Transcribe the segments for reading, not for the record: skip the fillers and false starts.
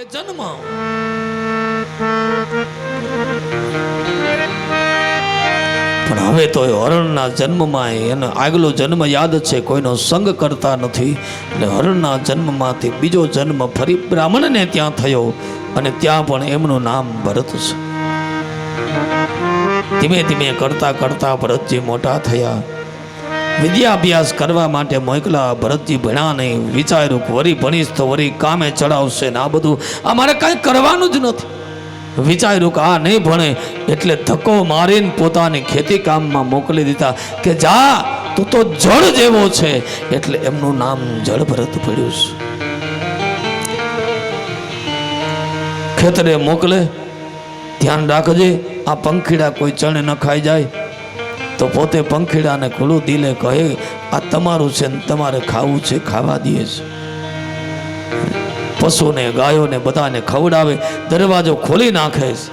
એ જન્મ. પણ હવે તો હરણના જન્મમાં એને આગલો જન્મ યાદ છે, કોઈનો સંગ કરતા નથી. એટલે હરણના જન્મમાંથી બીજો જન્મ ફરી બ્રાહ્મણને ત્યાં થયો અને ત્યાં પણ એમનું નામ ભરત છે. ધીમે ધીમે કરતા કરતા ભરતજી મોટા થયા. વિદ્યાભ્યાસ કરવા માટે મોકલા. ભરતજી ભણ્યા નહીં. વિચાર્યું કે વરી ભણીશ તો વરી કામે ચડાવશે ને આ બધું અમારે કાંઈ કરવાનું જ નથી. વિચાર્યું કે આ નહીં ભણે એટલે ધક્કો મારીને પોતાની ખેતી કામમાં મોકલી દીધા કે જા તું તો જળ જેવો છે. એટલે એમનું નામ જળ ભરત પડ્યું છે. ખેતરે મોકલે, ધ્યાન રાખજે આ પંખીડા કોઈ ચણે ન ખાઈ જાય. તો પોતે પંખીડાને ખુલ્લું દિલે કહે આ તમારું છે ને તમારે ખાવું છે, ખાવા દે છે. પશુને ગાયોને બધાને ખવડાવે, દરવાજો ખોલી નાખે છે.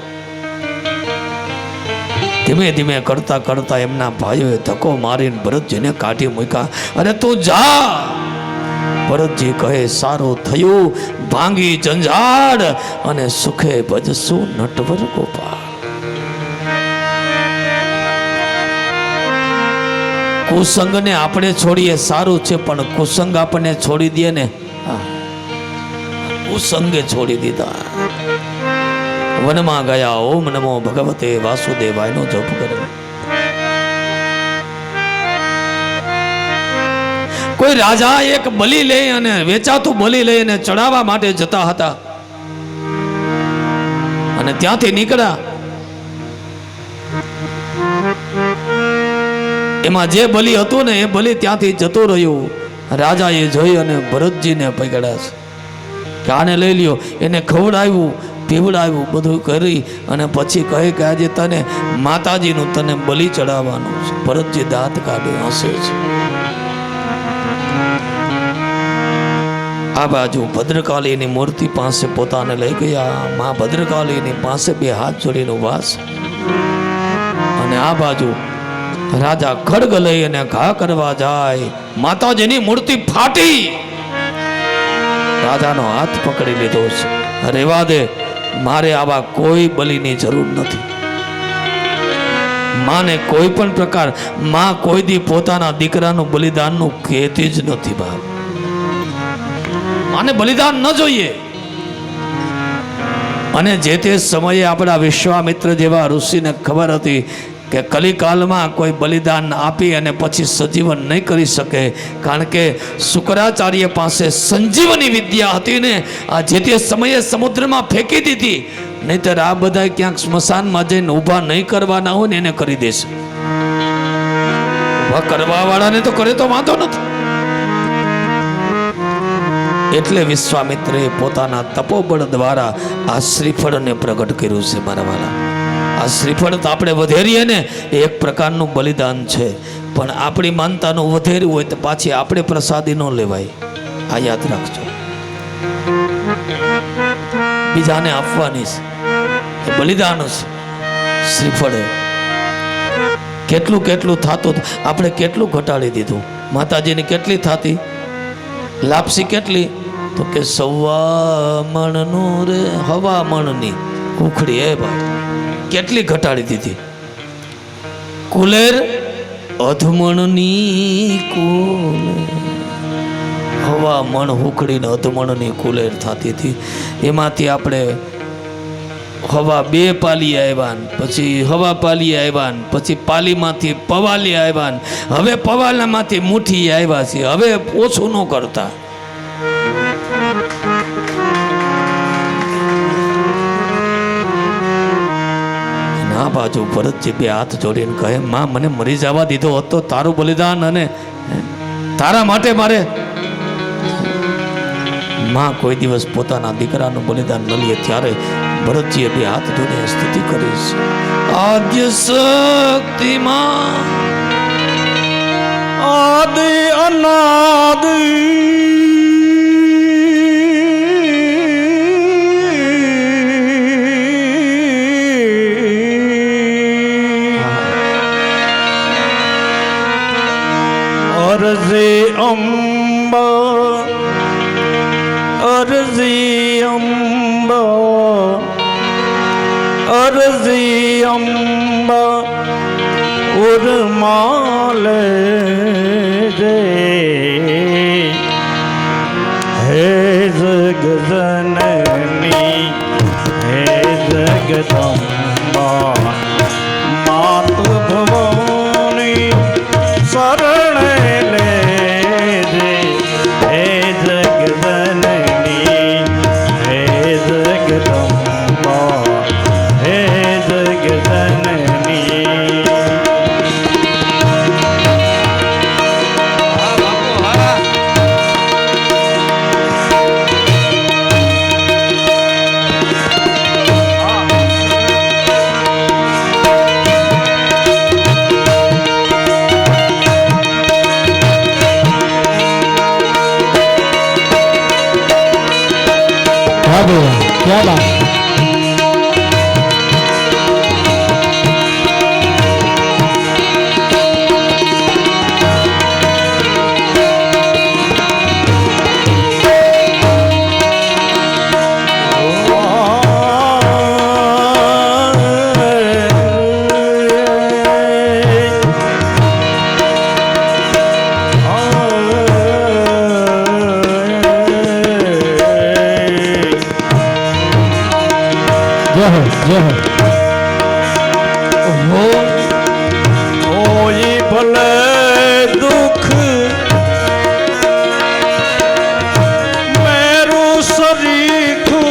ધીમે ધીમે કરતા કરતા એમના ભાઈઓએ ધક્કો મારીને ભરતજીને કાઢી મૂક્યા. અરે તું જા. ભરતજી કહે સારું થયું, ભાંગી જંજાળ અને સુખે ભજશું નટવર ગોપાલ. કુસંગને આપણે છોડીએ સારું છે, પણ કુસંગ આપણને છોડી દે ને, કુસંગે છોડી દીધા. વનમાં ગયા, ઓમ નમો ભગવતે વાસુદેવાયનો જપ કરે. કોઈ રાજા એક બલિ લઈ અને વેચાતું બલિ લઈ અને ચડાવવા માટે જતા હતા અને ત્યાંથી નીકળ્યા. એમાં જે બલિ હતું ને એ બલિ ત્યાંથી જતો રહ્યો. રાજાએ જોઈ અને ભરતજીને પકડ્યા છે કે આને લઈ લ્યો. એને ખવડાવ્યું, પીવડાવ્યું, બધું કરી અને પછી કહે કે આજે તને માતાજીનું તને બલિ ચડાવવાનું છે. ભરતજી દાંત કાઢી હસે છે. આ બાજુ ભદ્રકાલીની મૂર્તિ પાસે પોતાને લઈ ગયા. મા ભદ્રકાલીની પાસે બે હાથ જોડીને ઉભા છે અને આ બાજુ રાજા ખડગ લઈ અને ઘા કરવા જાય. માતાજીની મૂર્તિ ફાટી. રાજાનો હાથ પકડી લીધો છે. રેવા દે, મારે આવા કોઈ બલિની જરૂર નથી. માને કોઈ પણ પ્રકાર, માં કોઈ દી પોતાના દીકરાનું બલિદાનનું કહેતી જ નથી. બાપ માને બલિદાન ન જોઈએ. અને જે તે સમયે આપણા વિશ્વામિત્ર જેવા ઋષિને ખબર હતી કે કલિકાલમાં કોઈ બલિદાન આપી અને પછી સજીવન નહીં કરી શકે, કારણ કે શુક્રાચાર્ય પાસે સંજીવની વિદ્યા હતી ને, આ જે તે સમયે સમુદ્રમાં ફેંકી દીધી. નહીતર આ બધા ક્યાંક સ્મશાનમાં જઈને ઊભા નહીં કરવાના હોય ને એને કરી દેશે. ઊભા કરવા વાળાને તો કરે તો વાંધો નથી. એટલે વિશ્વામિત્રએ પોતાના તપોબળ દ્વારા આ શ્રીફળને પ્રગટ કર્યું છે. મારા વાલા, આ શ્રીફળ તો આપણે વધેરીએ ને એ એક પ્રકારનું બલિદાન છે, પણ આપણી માનતાનું વધેર્યું હોય તો પાછી આપણે પ્રસાદી ન લેવાય. આ યાદ રાખજો. બીજાને આપવાની છે, બલિદાન છે. શ્રીફળે કેટલું કેટલું થતું, આપણે કેટલું ઘટાડી દીધું. માતાજીની કેટલી થતી લાપસી, કેટલી તો કે 1.25 મણનું રે, 1.25 મણની ઉખડી. એ ભાઈ કેટલી ઘટાડી દીધી. કુલેર અધમણની કુલેર, 1.25 મણ ઉખડીને અધમણની કુલેર થતી હતી. એમાંથી આપણે 2.25 પાલી આવ્યા, પછી 1.25 પાલી આવ્યા, પછી પાલીમાંથી પવાલી આવ્યા, હવે પવાલામાંથી મુઠ્ઠી આવ્યા છે. હવે ઓછું ન કરતા. આ બાજુ ભરતજી બે હાથ જોડીને કહે, માં મને મરી જવા દીધો હોત તો તારું બલિદાન અને તારા માટે મારે. માં કોઈ દિવસ પોતાના દીકરાનું બલિદાન ન લે. ત્યારે ભરતજીએ બે હાથ જોડીને સ્તુતિ કરી છે. આદ્ય શક્તિમાં આદિ અનાદિ અરજી અંબા અરજી અંબા ઉર્માલે રે હે જગજનની હે જગદંબા માત ભવાની શરણે લે રે હે જગજનની હે જગદંબા હે જગજનની क्या बात जय हो जय हो होई भले दुख मेरू सरीखू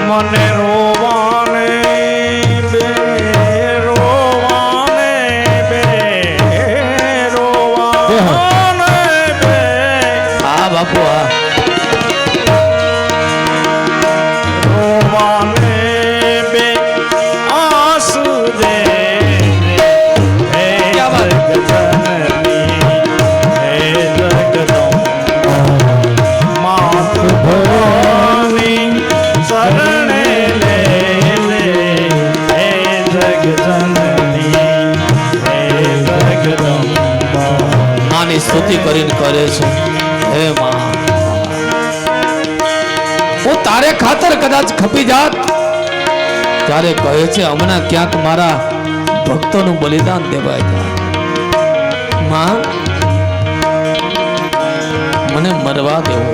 મને રોવાને બે રોવાને બે હા બાપુ હા રોવાને બે આંસુ દે હે જગજનની હે જગદંબા માત ભવાની શરણે લે હે જગજનની હે જગદંબા માની સ્તુતિ કરીને કરે છે હે માં હું તારે ખાતર કદાચ ખપી જાત ત્યારે કહે છે હમણાં ક્યાંક મારા ભક્તોનું બલિદાન દેવાય જાય માં મને મરવા દેવો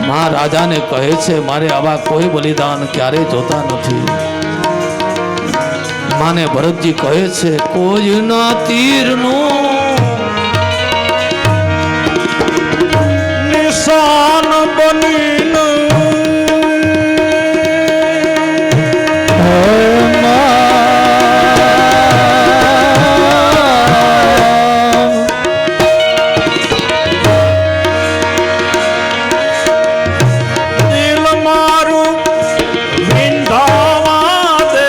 માં રાજાને કહે છે મારે આવા કોઈ બલિદાન ક્યારે જોતા નથી માને ભરતજી કહે છે કોઈના તીરનું નિશાન બનીને દિલ મારું વિંધાવા દે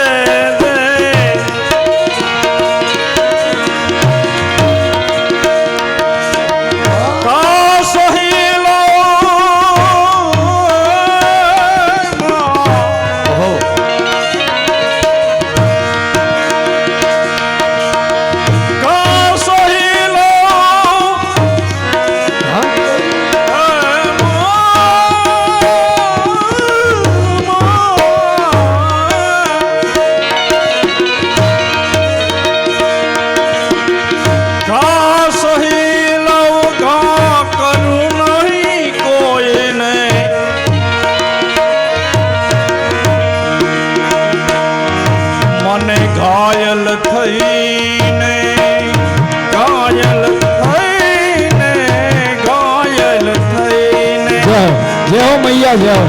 કાશ હિલો ઓહો કાશ હિલો હા ઘાયલ થઈને ઘાયલ થઈને ઘાયલ થઈને जय हो मैया जय हो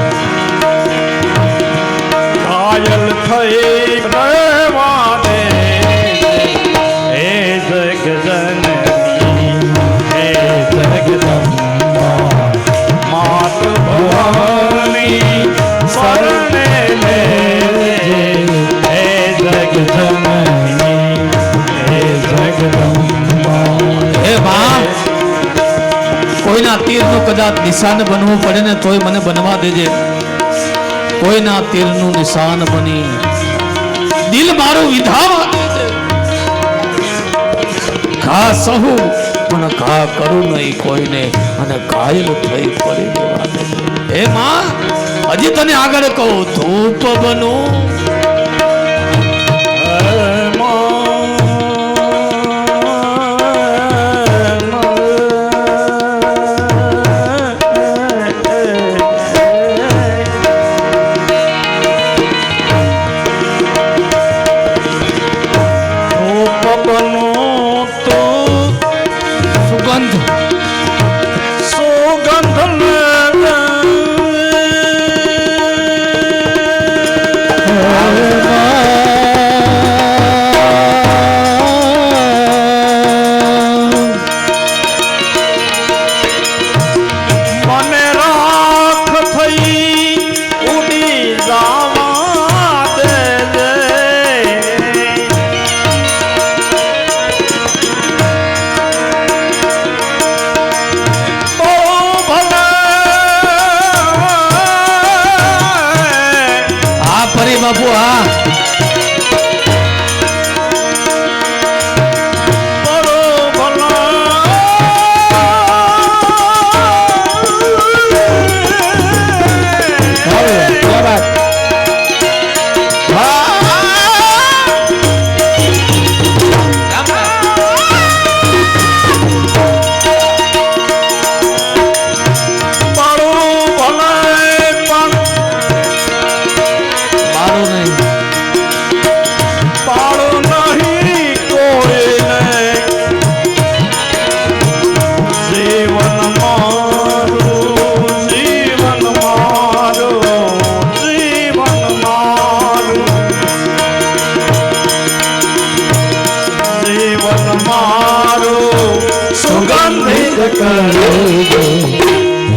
કદાચ નિશાન બનવું પડે ને તોય મને બનવા દેજે. કોઈના તીરનું નિશાન બની દિલ મારું વિધાવા દેજે. ઘા સહુ પણ ઘા કરું નહીં કોઈને, અને ઘાયલ થઈ પડી જવા દેજે. હે માં, હજી તને આગળ કહું, ધૂપ બનું બાપુ. હા,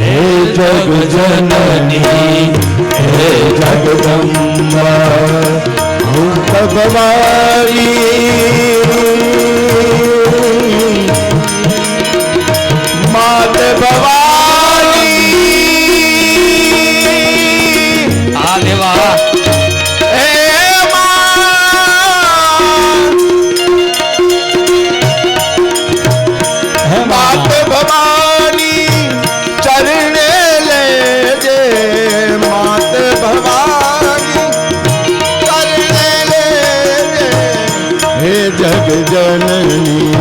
હે જગ જનની હે જગદંબા ભગવારી માત ભવાની. આ દેવા માત ભવાની ચરણે લેજે, માત ભવાની ચરણે લેજે. હે જગ જનની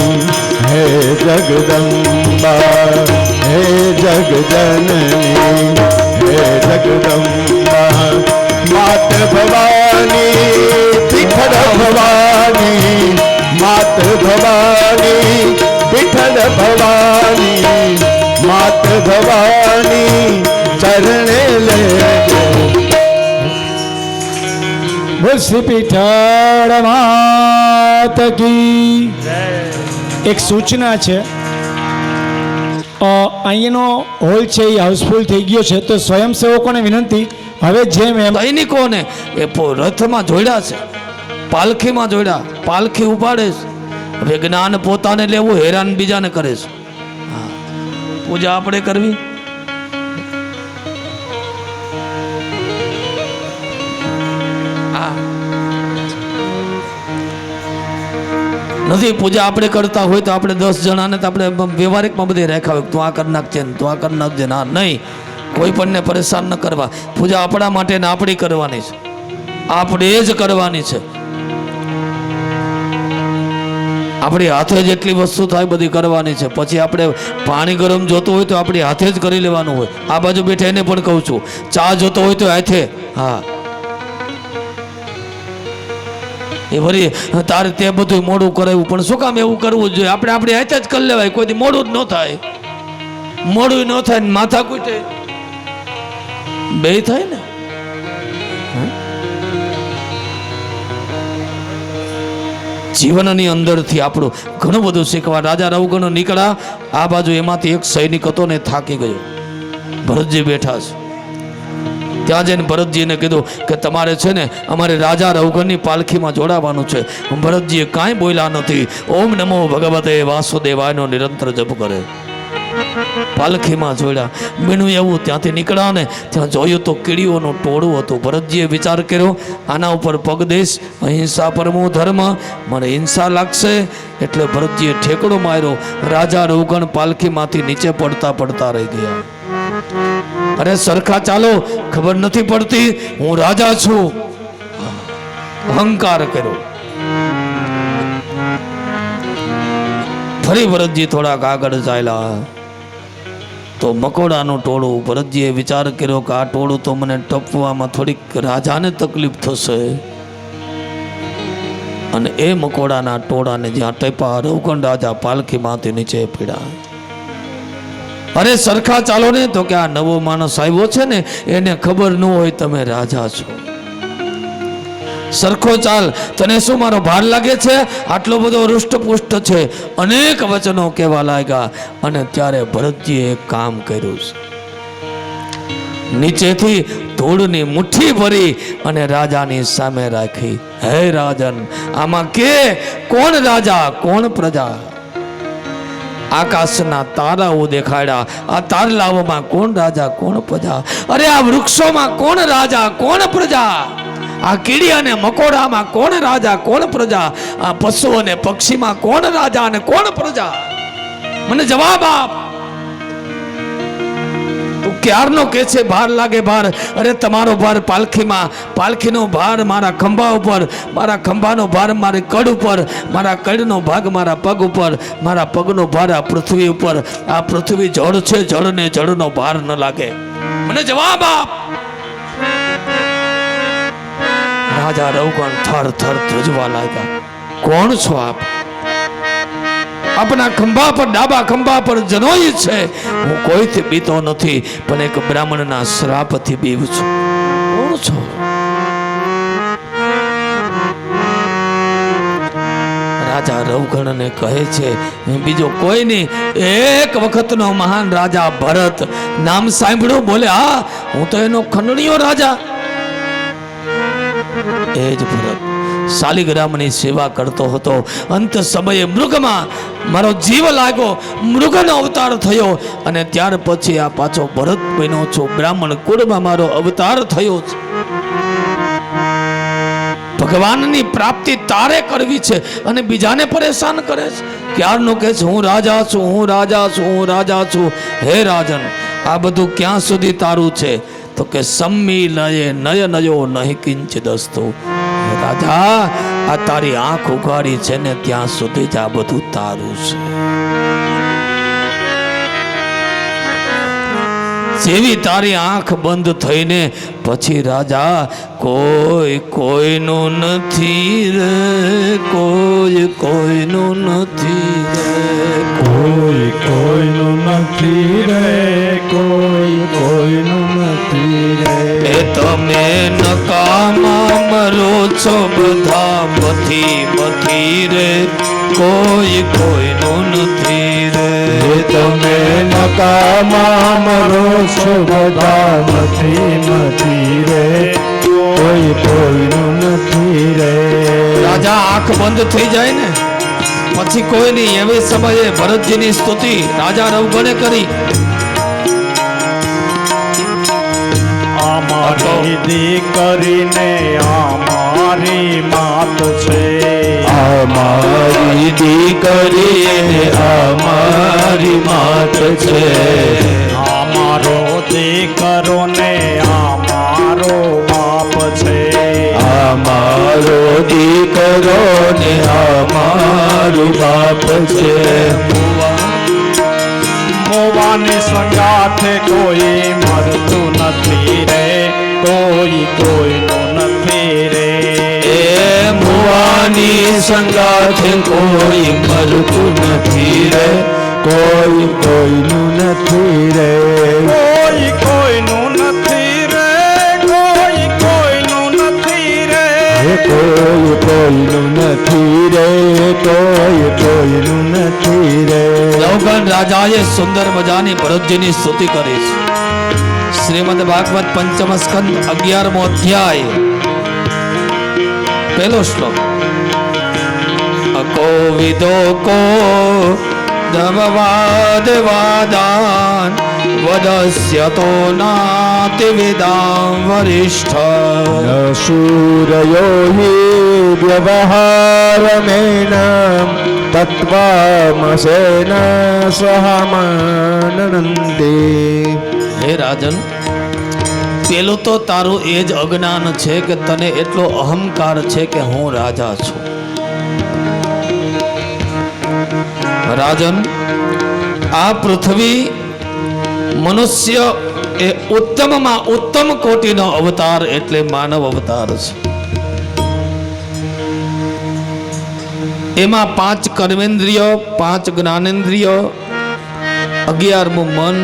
હે જગદંબા હે જગ જનની હે જગદંબા માત ભવાની વિઠ્ઠલ ભવાની માત ભવાની વિઠ્ઠલ ભવાની માત ભવાની ચરણે લેજો. બોલ શ્રી પીઠળ માત કી. એક સૂચના છે, અહીંયાનો હોલ છે એ હાઉસફુલ થઈ ગયો છે, તો સ્વયંસેવકોને વિનંતી, હવે જેમ એમ સૈનિકોને એ રથમાં જોડ્યા છે, પાલખીમાં જોડ્યા, પાલખી ઉપાડે છે. હવે જ્ઞાન પોતાને લેવું, હેરાન બીજાને કરે છે. હા, પૂજા આપણે કરવી. નથી પૂજા આપણે કરતા હોય તો આપણે 10 જણાને તો આપણે વ્યવહારિકમાં બધે રાખ્યા હોય, તું આ કરી નાખજે ને તું આ કરી નાખજે. ના, નહીં, કોઈ પણને પરેશાન ન કરવા. પૂજા આપણા માટે ને આપણી કરવાની છે, આપણે જ કરવાની છે. આપણી હાથે જેટલી વસ્તુ થાય બધી કરવાની છે. પછી આપણે પાણી ગરમ જોતું હોય તો આપણી હાથે જ કરી લેવાનું હોય. આ બાજુ બેઠા એને પણ કહું છું, ચા જોતો હોય તો હાથે. હા, એ વળી તારે તે બધું મોડું કરાવ્યું, પણ શું કામ એવું કરવું જોઈએ? આપણે આપણી હાથે જ કરી લેવાય, કોઈથી મોડું જ ન થાય. મોડું ન થાય ને માથા કૂટે બે થાય ને. જીવનની અંદરથી આપણું ઘણું બધું શીખવા. રાજા રવગણો નીકળ્યા આ બાજુ, એમાંથી એક સૈનિક હતો ને થાકી ગયો. ભરતજી બેઠા છે, ત્યાં જઈને ભરતજીને કીધું કે તમારે છે ને અમારે રાજા રવગણની પાલખીમાં જોડાવાનું છે. ભરતજીએ કાંઈ બોલ્યા નથી. ઓમ નમો ભગવતે વાસુદેવાયનો નિરંતર જપ કરે. પાલખીમાં જોડ્યા. બીણું એવું ત્યાંથી નીકળ્યા ને ત્યાં જોયું તો કીડીઓનું ટોળું હતું. ભરતજીએ વિચાર કર્યો, આના ઉપર પગ દઈશ, અહિંસા પરમો ધર્મ, મને હિંસા લાગશે. એટલે ભરતજીએ ઠેકડો માર્યો. રાજા રવગણ પાલખીમાંથી નીચે પડતા પડતા રહી ગયા. અરે સરખા ચાલો, ખબર નથી પડતી હું રાજા છું, અહંકાર કર્યો. ફરી ભરતજી થોડાક આગળ ચાલ્યા તો મકોડાનું ટોળું. ભરતજીએ વિચાર કર્યો કે આ ટોળું તો મને ટપવામાં થોડીક રાજાને તકલીફ થશે. અને એ મકોડાના ટોળાને જ્યાં ટપ્યા, રવગણ રાજા પાલખીમાંથી નીચે પડ્યા. અરે સરખા ચાલો ને, તો કે આ નવો માણસ આવ્યો છે ને એને ખબર ન હોય તમે રાજા છો. સરખો ચાલ, તને શું મારો ભાર લાગે છે? આટલો બધો હૃષ્ટપુષ્ટ છે. અનેક વચનો કહેવા લાગ્યા. અને ત્યારે ભરતજીએ એક કામ કર્યું છે. નીચેથી ધૂળની મુઠ્ઠી ભરી અને રાજાની સામે રાખી. હે રાજન, આમાં કે કોણ રાજા કોણ પ્રજા? આકાશના તારાઓ દેખાડ્યા. આ તારલાઓમાં કોણ રાજા કોણ પ્રજા? અરે આ વૃક્ષોમાં કોણ રાજા કોણ પ્રજા? આ કીડી અને મકોડામાં કોણ રાજા કોણ પ્રજા? આ પશુ અને પક્ષીમાં કોણ રાજા અને કોણ પ્રજા? મને જવાબ આપ. તું ક્યારનો કે છે ભાર લાગે ભાર? અરે તમારો ભાર પાલખીમાં, પાલખીનો ભાર મારા ખંભા ઉપર, મારા ખંભાનો ભાર મારી કડ ઉપર, મારા કડનો ભાગ મારા પગ ઉપર, મારા પગનો ભાર આ પૃથ્વી ઉપર. આ પૃથ્વી જળ છે, જળને જળનો ભાર ન લાગે. મને જવાબ આપ. રાજા રવગણ થર થર ધ્રુજવા લાગ્યા. કોણ છો આપ? આપના ખંભા પર, ડાબા ખંભા પર જનોઈ છે. હું કોઈથી બીતો નથી, પણ એક બ્રાહ્મણના શ્રાપથી બીવ છું. કોણ છો? રાજા રવગણને કહે છે બીજો કોઈ નહીં, એક વખતનો મહાન રાજા ભરત. નામ સાંભળ્યું? બોલે હા, હું તો એનો ખંડણીયો રાજા. એ જ ભરત શાલિગ્રામની સેવા કરતો હતો. અંત સમયે મૃગમાં મારો જીવ લાગ્યો, મૃગનો અવતાર થયો. અને ત્યાર પછી આ પાછો ભરત બન્યો છું. બ્રાહ્મણ કુળમાં મારો અવતાર થયો છે. ભગવાનની પ્રાપ્તિ તારે કરવી છે અને બીજાને પરેશાન કરે છે. ક્યારનો કહે છે હું રાજા છું, હું રાજા છું, હું રાજા છું. હે રાજન, આ બધું ક્યાં સુધી તારું છે? તો કે સમ્મી નયે નયનયો નહીં કિંચ દસ્તો. રાજા, આ તારી આંખ ઉઘાડી છે ને ત્યાં સુધી જ આ બધું તારું છે. જેવી તારી આંખ બંધ થઈને પછી રાજા કોઈ કોઈનું નથી રે, કોઈ કોઈનું નથી રે, કોઈ કોઈનું નથી રે, કોઈ કોઈનું નથી રે. એ તમે નકામા મરો છો બધા મથી મથી રે, કોઈ કોઈનું નથી રે. તમે નકામા મરો છો બધા મથી મથી રે, કોઈ કોઈનું નથી રે. રાજા આંખ બંધ થઈ જાય ને પછી કોઈ નહીં. એવી સમયે ભરતજીની સ્તુતિ રાજા રવગણે કરી. અમારી દીકરીને અમારી માત છે, અમારી દીકરી અમારી માત છે. અમારો દીકરો ને અમારો બાપ છે, અમારો દીકરો ને અમારું બાપ છે. મોવાની સંગાથે કોઈ મરતું નથી રે, કોઈ કોઈનું નથી રે. એ મુવાની સંગાથે કોઈ મરતું નથી રે, કોઈ કોઈનું નથી રે. કોઈ કોઈનું નથી રે, કોઈ કોઈનું નથી રે. કોઈ કોઈનું નથી રે, કોઈ કોઈનું નથી રે. રવગણ રાજાએ સુંદર મજાની ભરતજીની સ્તુતિ કરી છે. શ્રીમદ ભાગવત પંચમ સ્કંદ 11મો અધ્યાય પહેલો શ્લોક. અકો વિદો કો દમવાદવાદાન વદસ્ય તો નાતિવિદાં વરિષ્ઠ શૂરયો હિ વ્યવહારમેન તત્વમસેન સહમાનનંતે. હે રાજન, પેલું તો તારું એ જ અજ્ઞાન છે કે તને એટલો અહંકાર છે કે હું રાજા છું. રાજન, આ પૃથ્વી મનુષ્ય એ ઉત્તમમાં ઉત્તમ કોટીનો અવતાર એટલે માનવ અવતાર છે. એમાં 5 કર્મેન્દ્રિય, 5 જ્ઞાનેન્દ્રિય, 11મું મન,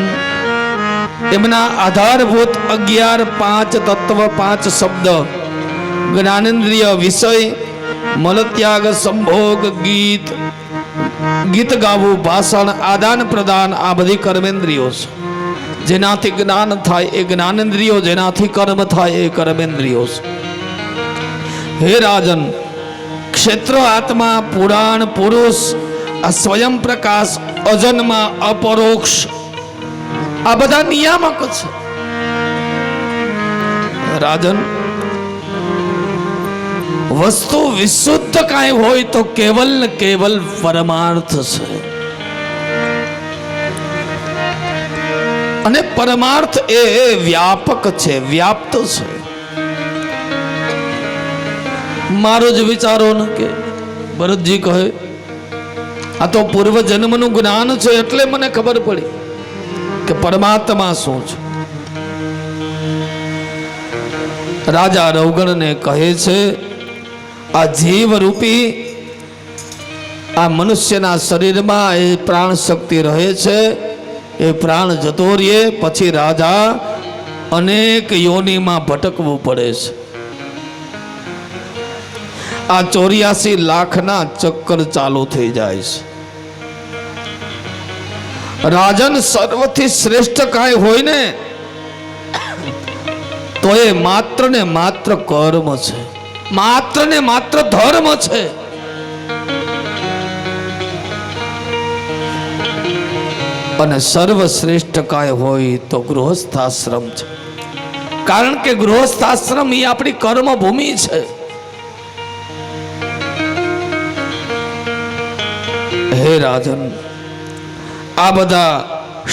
એમના આધારભૂત 11 5 તત્વ, 5 શબ્દ, જ્ઞાનેન્દ્રિય વિષય, મલત્યાગ, સંભોગ, ગીત ગાવું, ભાષણ, આદાન પ્રદાન, આ બધી કર્મેન્દ્રિયો છે. જેનાથી જ્ઞાન થાય એ જ્ઞાનેન્દ્રિયો, જેનાથી કર્મ થાય એ કર્મેન્દ્રિયો છે. હે રાજન, ક્ષેત્ર, આત્મા, પુરાણ, પુરુષ, આ સ્વયં પ્રકાશ, અજન્મા, અપરોક્ષ, આ બધા નિયામક છે. રાજન, વસ્તુ વિશુદ્ધ કાંઈ હોય તો કેવલ ને કેવલ પરમાર્થ છે. અને પરમાર્થ એ વ્યાપક છે, વ્યાપ્ત છે. મારો જ વિચારો ને કે ભરતજી કહે આ તો પૂર્વ જન્મનું જ્ઞાન છે એટલે મને ખબર પડી કે પરમાત્મા શું છે. રાજા રવગણને કહે છે આ જીવ રૂપી આ મનુષ્યના શરીરમાં એ પ્રાણ શક્તિ રહે છે. એ પ્રાણ જતો રહે પછી રાજા અનેક યોનિમાં ભટકવું પડે છે. આ 84 લાખના ચક્કર ચાલુ થઈ જાય છે. રાજન, સર્વથી શ્રેષ્ઠ કાંઈ હોય ને તો એ માત્ર ને માત્ર કર્મ છે, માત્ર ને માત્ર ધર્મ છે. અને સર્વશ્રેષ્ઠ કાંઈ હોય તો ગૃહસ્થાશ્રમ છે. કારણ કે ગૃહસ્થાશ્રમ એ આપણી કર્મ ભૂમિ છે. હે રાજન, આ બધા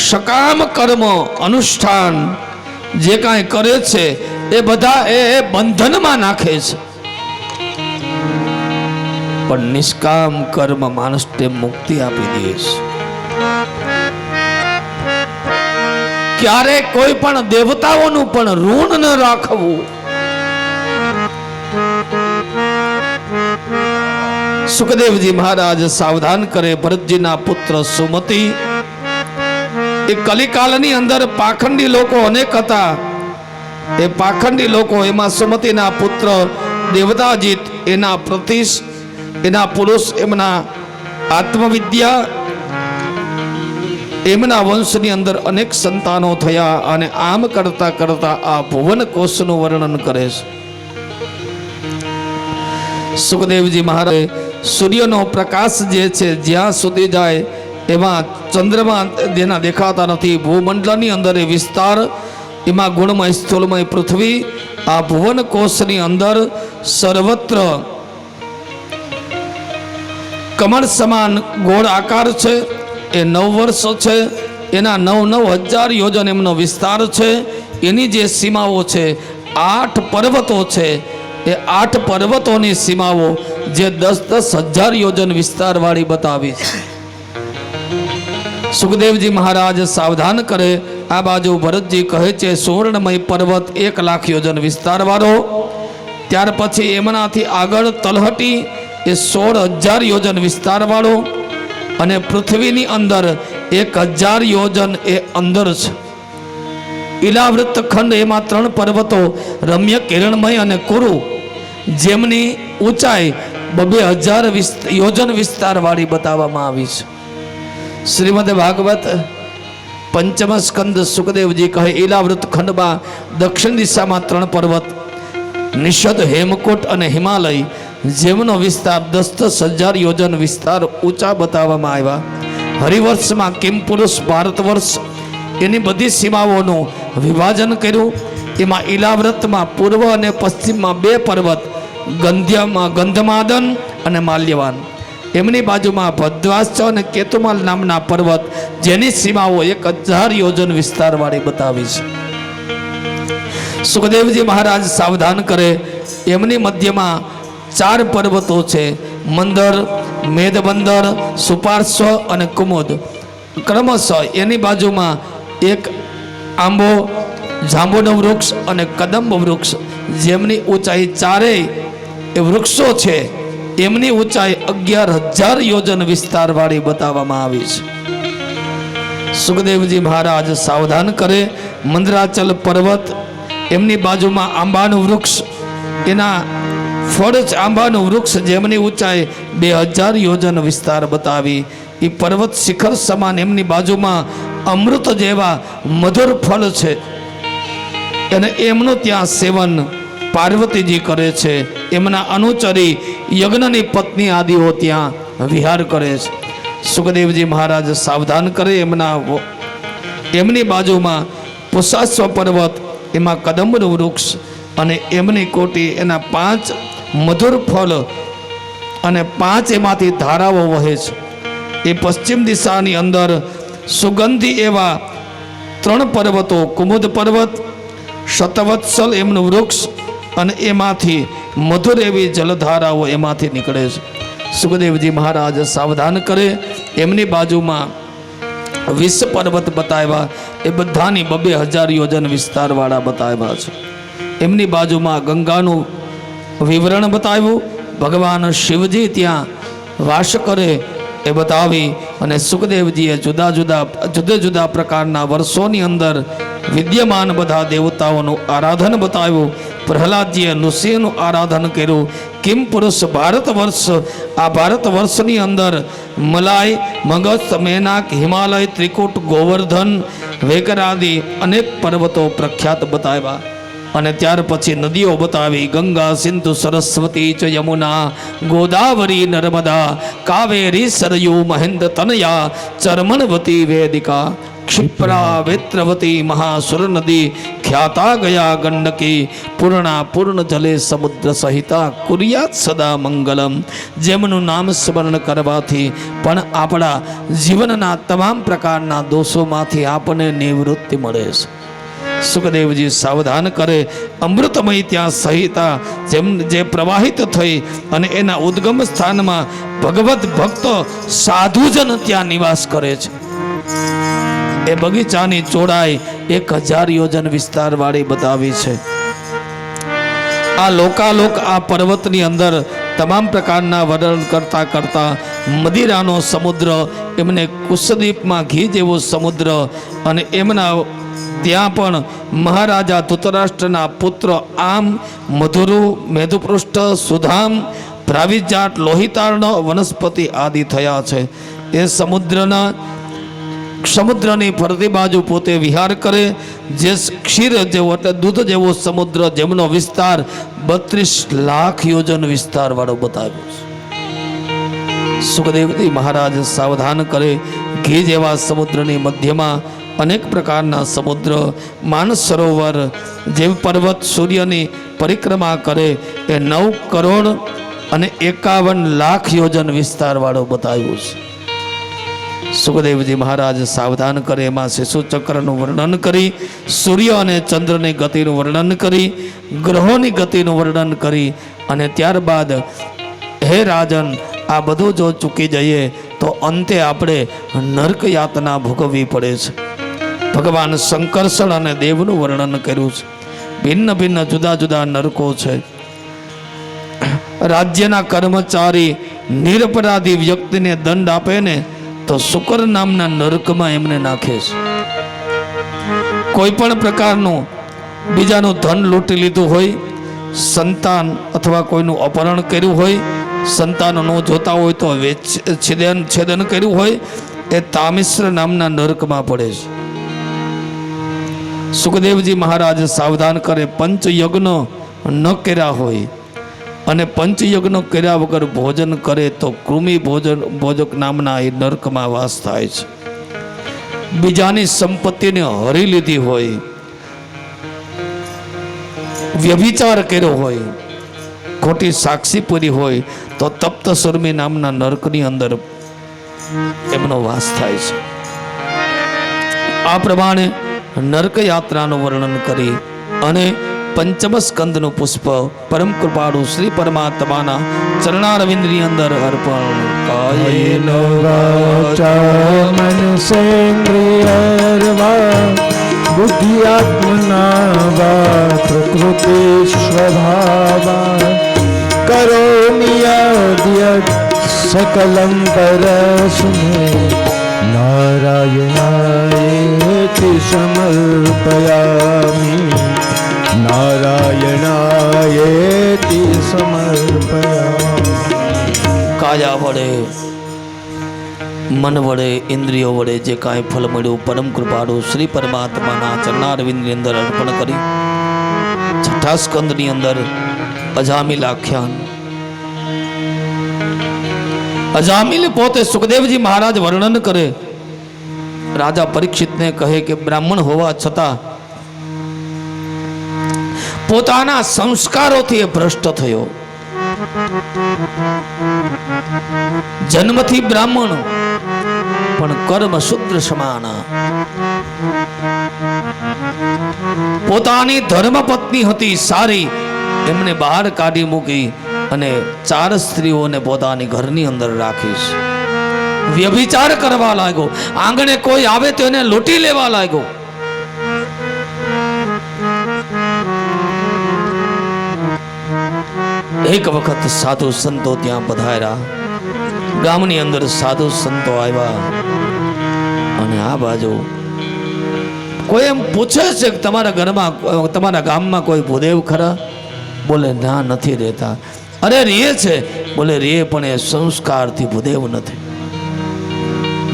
સકામ કર્મ અનુષ્ઠાન જે કાંઈ કરે છે એ બધા એ બંધનમાં નાખે છે. પણ નિષ્કામ કર્મ માણસને મુક્તિ આપી દે છે. ક્યારે કોઈ પણ દેવતાઓનું પણ ઋણ ન રાખવું. સુખદેવજી મહારાજ સાવધાન કરે ભરતજીના પુત્ર સુમતિ. એ કલિકાલની અંદર પાખંડી લોકો અનેક હતા. એ પાખંડી લોકો, એમાં સુમતિના પુત્ર દેવતાજીત, એના પ્રતિશ, એના પુરુષ, એમના આત્મવિદ્યા, એમના વંશની અંદર અનેક સંતાનો થયા. અને આમ કરતા કરતા આ ભુવન કોશનું વર્ણન કરે છે. સુખદેવજી મહારાજ સૂર્યનો પ્રકાશ જે છે જ્યાં સુધી જાય એમાં ચંદ્રમા જેના દેખાતા નથી. ભૂમંડળની અંદર એ વિસ્તાર, એમાં ગુણમય સ્થૂલમય પૃથ્વી, આ ભુવન કોશની અંદર સર્વત્ર કમળ સમાન ગોળ આકાર છે. એ 9 વર્ષો છે. એના 9,000 યોજન એમનો વિસ્તાર છે. એની જે સીમાઓ છે 8 પર્વતો છે. એ 8 પર્વતોની સીમાઓ જે 10,000 યોજન વિસ્તારવાળી બતાવી છે. સુખદેવજી મહારાજ સાવધાન કરે. આ બાજુ ભરતજી કહે છે સુવર્ણમય પર્વત 1 લાખ યોજન વિસ્તારવાળો. ત્યાર પછી એમનાથી આગળ તલહટી એ 16,000 યોજન વિસ્તારવાળો. અને પૃથ્વીની અંદર 1,000 યોજન એ અંદર છે. ઈલાવૃત ખંડ, એમાં 3 પર્વતો રમ્ય, કિરણમય અને કુરુ, જેમની ઊંચાઈ 2,000 યોજન વિસ્તારવાળી બતાવવામાં આવી છે. શ્રીમદ ભાગવત 5મ સ્કંદ સુખદેવજી કહે ઈલાવૃત ખંડમાં દક્ષિણ દિશામાં 3 પર્વત, નિષદ, હેમકૂટ અને હિમાલય, જેમનો વિસ્તાર 10,000 યોજન વિસ્તાર ઊંચા બતાવવામાં આવ્યા. હરિવર્ષમાં કિમ પુરુષ ભારત વર્ષ એની બધી સીમાઓનું વિભાજન કર્યું. એમાં ઈલાવ્રતમાં પૂર્વ અને પશ્ચિમમાં 2 પર્વત, ગંધમાદન અને માલ્યવાન. એમની બાજુમાં ભદ્રાશ્ચ અને કેતુમાલ નામના પર્વત, જેની સીમાઓ 1000 યોજન વિસ્તારવાળી બતાવી છે. સુખદેવજી મહારાજ સાવધાન કરે. એમની મધ્યમાં 4 પર્વતો છે: મંદર, મેદબંદર, સુપાર્શ્વ અને કુમુદ. ક્રમશઃ એની બાજુમાં એક આંબો, જાંબુનું વૃક્ષ અને કદંબ વૃક્ષ, જેમની ઊંચાઈ 4 વૃક્ષો છે. એમની ઊંચાઈ 11,000 યોજન વિસ્તારવાળી બતાવવામાં આવી છે. સુખદેવજી મહારાજ સાવધાન કરે. મંદરાચલ પર્વત, એમની બાજુમાં આંબાનું વૃક્ષ, એના ફળ આંબાનું વૃક્ષ, જેમની ઊંચાઈ 2000 યોજન વિસ્તાર બતાવી. એ પર્વત શિખર સમાન એમની બાજુમાં અમૃત જેવા મધુર ફળ છે અને એમનું ત્યાં સેવન પાર્વતીજી કરે છે. એમના અનુચરી યજ્ઞની પત્ની આદિઓ ત્યાં વિહાર કરે છે. સુખદેવજી મહારાજ સાવધાન કરે. એમની બાજુમાં પુષાશ્વ પર્વત, એમાં કદંબનું વૃક્ષ અને એમની કોટી, એના 5 મધુર ફળ અને 5 એમાંથી ધારાઓ વહે છે. એ પશ્ચિમ દિશાની અંદર સુગંધી એવા 3 પર્વતો, કુમુદ પર્વત, શતવત્સલ એમનું વૃક્ષ અને એમાંથી મધુર એવી જલધારાઓ એમાંથી નીકળે છે. સુખદેવજી મહારાજ સાવધાન કરે. એમની બાજુમાં 20 પર્વત બતાવ્યા. એ બધાની 2000 યોજન વિસ્તારવાળા બતાવ્યા છે. એમની બાજુમાં ગંગાનું વિવરણ બતાવ્યું. ભગવાન શિવજી ત્યાં વાસ કરે એ બતાવી. અને સુખદેવજીએ જુદા જુદા પ્રકારના વર્ષોની અંદર વિદ્યમાન બધા દેવતાઓનું આરાધન બતાવ્યું. પ્રહલાદજીએ નૃસિંહનું આરાધન કર્યું. કિમ પુરુષ ભારત વર્ષ, આ ભારત વર્ષની અંદર મલાય, મગધ, મેનાક, હિમાલય, ત્રિકૂટ, ગોવર્ધન, વેકરાદિ અનેક પર્વતો પ્રખ્યાત બતાવ્યા. અને ત્યાર પછી નદીઓ બતાવી. ગંગા, સિંધુ, સરસ્વતી ચ યમુના, ગોદાવરી, નર્મદા, કાવેરી, સરયુ, મહેન્દ્ર તનયા, ચર્મણવતી, વેદિકા, ક્ષિપ્રા, વેત્રવતી, મહાસુર નદી, ખ્યાતા ગયા ગંડકી, પૂર્ણા, પૂર્ણ જલે સમુદ્ર સહિતા, કુર્યાત સદા મંગલમ. જેમનું નામ સ્મરણ કરવાથી પણ આપણા જીવનના તમામ પ્રકારના દોષોમાંથી આપણને નિવૃત્તિ મળે છે. સુખદેવજી સાવધાન કરે. અમૃતમય ત્યાં સહિતા જે પ્રવાહિત થઈ અને એના ઉદ્ગમ સ્થાનમાં ભગવત ભક્તો સાધુજન ત્યાં નિવાસ કરે છે. એ બગીચાની ચોડાઈ 1000 યોજન વિસ્તારવાળી બતાવી છે. આ લોકાલોક આ પર્વતની અંદર તમામ પ્રકારના વર્ણન કરતા કરતા મદિરાનો સમુદ્ર, એમને કુશદ્વીપમાં ઘી જેવો સમુદ્ર, અને એમના ત્યાં પણ મહારાજા ધૃતરાષ્ટ્રના પુત્ર આમ, મધુરુ, મેધુપૃષ્ઠ, સુધામ, પ્રાવિજાટ, લોહિતાર્ણ, વનસ્પતિ આદિ થયા છે. એ સમુદ્રની ફરતી બાજુ પોતે વિહાર કરે. જે ક્ષીર જેવો એટલે દૂધ જેવો સમુદ્ર, જેમનો વિસ્તાર 32 લાખ યોજન વિસ્તારવાળો બતાવ્યો છે. સુખદેવજી મહારાજ સાવધાન કરે. ઘી જેવા સમુદ્રની મધ્યમાં અનેક પ્રકારના સમુદ્ર, માનસ સરોવર, જે પર્વત સૂર્યની પરિક્રમા કરે એ 9 કરોડ અને 51 લાખ યોજન વિસ્તારવાળો બતાવ્યું છે. સુખદેવજી મહારાજ સાવધાન કરે. એમાં શિશુ ચક્રનું વર્ણન કરી, સૂર્ય અને ચંદ્રની ગતિનું વર્ણન કરી, ગ્રહોની ગતિનું વર્ણન કરી, અને ત્યારબાદ હે રાજન, આ બધું જો ચૂકી જઈએ તો અંતે આપણે નરક યાતના ભોગવવી પડે છે. ભગવાન શંકરષણ અને દેવનું વર્ણન કર્યું છે. ભિન્ન ભિન્ન જુદા જુદા નરકો છે. રાજ્યના કર્મચારી નિરપરાધી વ્યક્તિને દંડ આપે ને તો શુકર નામના નરકમાં એમને નાખે છે. કોઈ પણ પ્રકારનું બીજાનું ધન લૂંટી લીધું હોય, સંતાન અથવા કોઈનું અપહરણ કર્યું હોય, સંતાનો ન જોતા હોય તો છેદન કર્યું હોય, એ તામિશ્ર નામના નરકમાં પડે છે. સુખદેવજી મહારાજ સાવધાન કરે. પંચયજ્ઞ ન કર્યા હોય, અને પંચયજ્ઞ કર્યા વગર ભોજન કરે તો કૃમિ ભોજક નામના એ નરકમાં વાસ થાય છે. બીજાની સંપત્તિને હરી લીધી હોય, વ્યભિચાર કર્યો હોય, ખોટી સાક્ષી પૂરી હોય તો તપ્ત સુરમી નામના નરકની અંદર એમનો વાસ થાય છે. આ પ્રમાણે નરક યાત્રાનું વર્ણન કરી અને પંચમ સ્કંદનું પુષ્પ પરમ કૃપાળુ શ્રી પરમાત્માના ચરણારવિંદની અંદર અર્પણ કાયેન વાચા મનસેન્દ્રિયર્વા બુદ્ધિઆત્મના વા પ્રકૃતિ સ્વભાવા કરોમિ યદ્યત સકલં પરસ્મૈ નારાયણાયેતિ સમર્પયામિ નારાયણાયેતિ સમર્પયામિ. કાયા વડે, મન વડે, ઇન્દ્રિયો વડે જે કાંઈ ફળ મળ્યું પરમ કૃપાળુ શ્રી પરમાત્માના ચરણારવિંદની અંદર અર્પણ કરી છઠ્ઠા સ્કંદની અંદર અજામિલ આખ્યાન. અજામિલ પોતે સુખદેવજી મહારાજ વર્ણન કરે, રાજા પરીક્ષિતને કહે કે બ્રાહ્મણ હોવા છતાં પોતાના સંસ્કારોથી એ ભ્રષ્ટ થયો. જન્મથી બ્રાહ્મણ પણ કર્મ શુદ્ર સમાન. પોતાની ધર્મપત્ની હતી સારી, એમને બહાર કાઢી મૂકી અને 4 સ્ત્રીઓને પોતાની ઘરની અંદર રાખીશ. વ્યભિચાર કરવા લાગ્યો, આંગણે કોઈ આવે તો એને લૂંટી લેવા લાગ્યો. એક વખત સાધુ સંતો ત્યાં પધાર્યા. ગામની અંદર સાધુ સંતો આવ્યા અને આ બાજુ કોઈ એમ પૂછે છે કે તમારા ઘરમાં, તમારા ગામમાં કોઈ ભૂદેવ ખરા? બોલે ના, નથી રહેતા. અરે રે છે. બોલે રે પણ એ સંસ્કારથી ભૂદેવ નથી.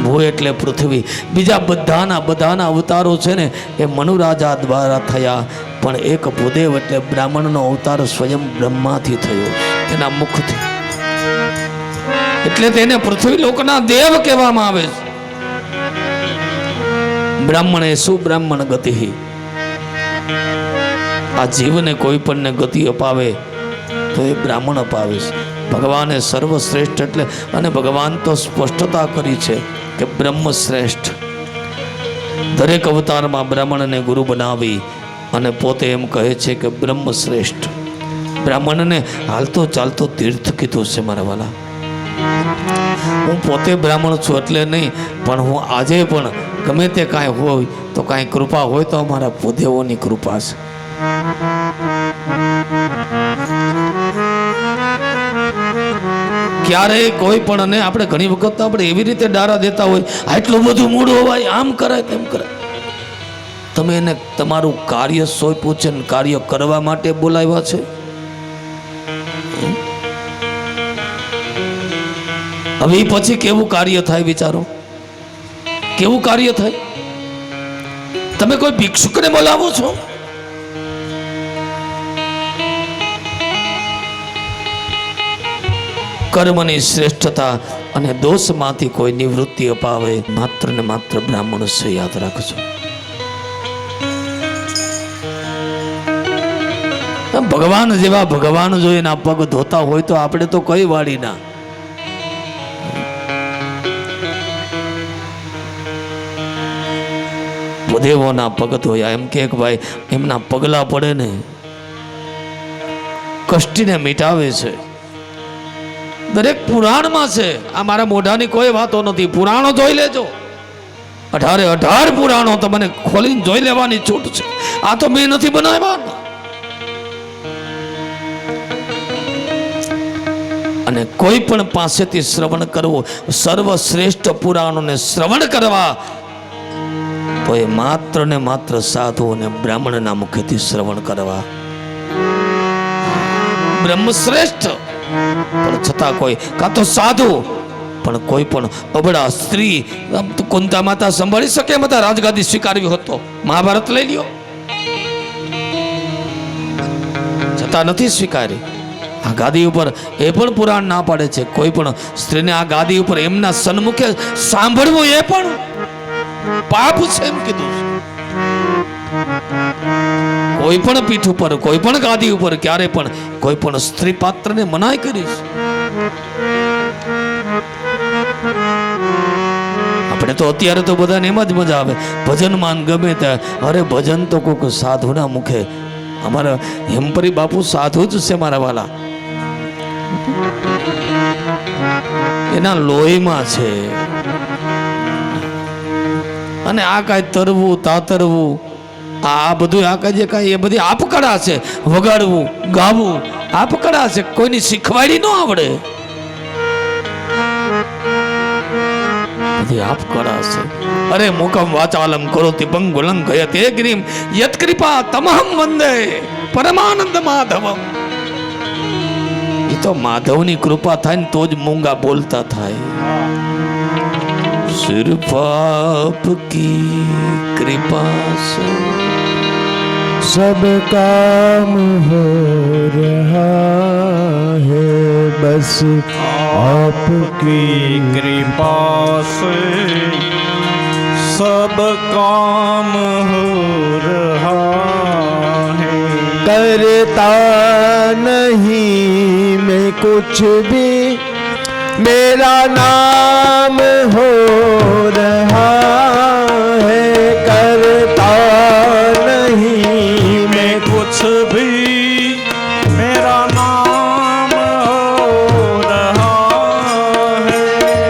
ભૂ એટલે પૃથ્વી. બીજા બધાના અવતારો છે ને એ મનુરાજા દ્વારા થયા, પણ એક ભૂદેવ એટલે બ્રાહ્મણનો અવતાર સ્વયં બ્રહ્માથી થયો, એના મુખથી. એટલે તેને પૃથ્વી લોકના દેવ કહેવામાં આવે છે. બ્રાહ્મણ એ સુબ્રાહ્મણ ગતિ. આ જીવને કોઈ પણને ગતિ અપાવે તો એ બ્રાહ્મણ અપાવે છે. ભગવાને સર્વશ્રેષ્ઠ એટલે, અને ભગવાન તો સ્પષ્ટતા કરી છે કે બ્રહ્મ શ્રેષ્ઠ. દરેક અવતારમાં બ્રાહ્મણને ગુરુ બનાવી અને પોતે એમ કહે છે કે બ્રહ્મ શ્રેષ્ઠ. બ્રાહ્મણને હાલતો ચાલતો તીર્થ કીધું છે મારા વાલા. હું પોતે બ્રાહ્મણ છું એટલે નહીં, પણ હું આજે પણ ગમે તે કાંઈ હોય તો કાંઈ કૃપા હોય તો અમારા ભૂદેવોની કૃપા છે. ક્યારેય કોઈ પણ, અને આપણે ઘણી વખત તો આપણે એવી રીતે ડારા દેતા હોય, આટલું બધું મૂળ હોવાય, આમ કરાય તેમ કરાય. તમે એને તમારું કાર્ય સોંપ્યું છે ને કાર્ય કરવા માટે બોલાવ્યા છે. હવે એ પછી કેવું કાર્ય થાય વિચારો, કેવું કાર્ય થાય? તમે કોઈ ભિક્ષુકને બોલાવો છો? કર્મની શ્રેષ્ઠતા અને દોષમાંથી કોઈ નિવૃત્તિ અપાવે માત્ર ને માત્ર બ્રાહ્મણ છે, યાદ રાખજો. ભગવાન જેવા ભગવાન જો એના પગ ધોતા હોય તો આપણે તો કઈ વાડીના. ભૂદેવોના પગ ધોયા, એમ કે ભાઈ એમના પગલા પડે ને કષ્ટીને મિટાવે છે. દરેક પુરાણમાં છે. આ મારા મોઢાની કોઈ વાતો નથી, પુરાણો જોઈ લેજો. 18 પુરાણો તમને ખોલીને જોઈ લેવાની છૂટ છે. આ તો મેં નથી બનાવ્યા. અને કોઈ પણ પાસેથી શ્રવણ કરવું, સર્વશ્રેષ્ઠ પુરાણોને શ્રવણ કરવા તો એ માત્ર ને માત્ર સાધુ અને બ્રાહ્મણના મુખેથી શ્રવણ કરવા. બ્રહ્મ શ્રેષ્ઠ પણ છતાં કોઈ, કાં તો સાધુ પણ કોઈ પણ અબળા સ્ત્રી, કુંતા માતા સંભાળી શકે એમ હતા રાજગાદી સ્વીકારવી હતો. મહાભારત લઈ લ્યો, છતાં નથી સ્વીકારી. આ ગાદી ઉપર એ પણ પુરાણ ના પાડે છે, કોઈ પણ સ્ત્રીને આ ગાદી ઉપર એમના સન્મુખે સાંભળવું એ પણ પાપ છે એમ કીધું છે. કોઈ પણ પીઠ ઉપર, કોઈ પણ ગાદી ઉપર ક્યારે પણ કોઈ પણ સ્ત્રી પાત્રને મનાઈ કરી છે. આપણે તો અત્યારે તો બધાને એમ જ મજા આવે, ભજનમાં ગમે ત્યાં, અરે ભજન તો કોઈક સાધુના મુખે. અમારા હેમપરી બાપુ સાધુ જ છે મારા વાલા, એના લોહીમાં છે. અને આ કાંઈ તરવું તાતરવું આ બધું આ કાંઈ જે કાંઈ એ બધી આપકળા છે. વગાડવું ગાવું આપકળા છે, કોઈની શીખવાડી ન આવડે, બધી આપકળા છે. અરે મુકમ વાચાલમ કરોતિ બંગુલં ગયતે ગિરિમ યત કૃપા તમહમ વંદે પરમાનંદ માધવમ. એ તો માધવની કૃપા થાય ને તો જ મૂંગા બોલતા થાય. सिर्फ आपकी कृपा से सब काम हो रहा है, बस आपकी कृपा से सब काम हो रहा है. करता नहीं मैं कुछ भी, मेरा नाम हो रहा है. करता नहीं मैं कुछ भी, मेरा नाम हो रहा है.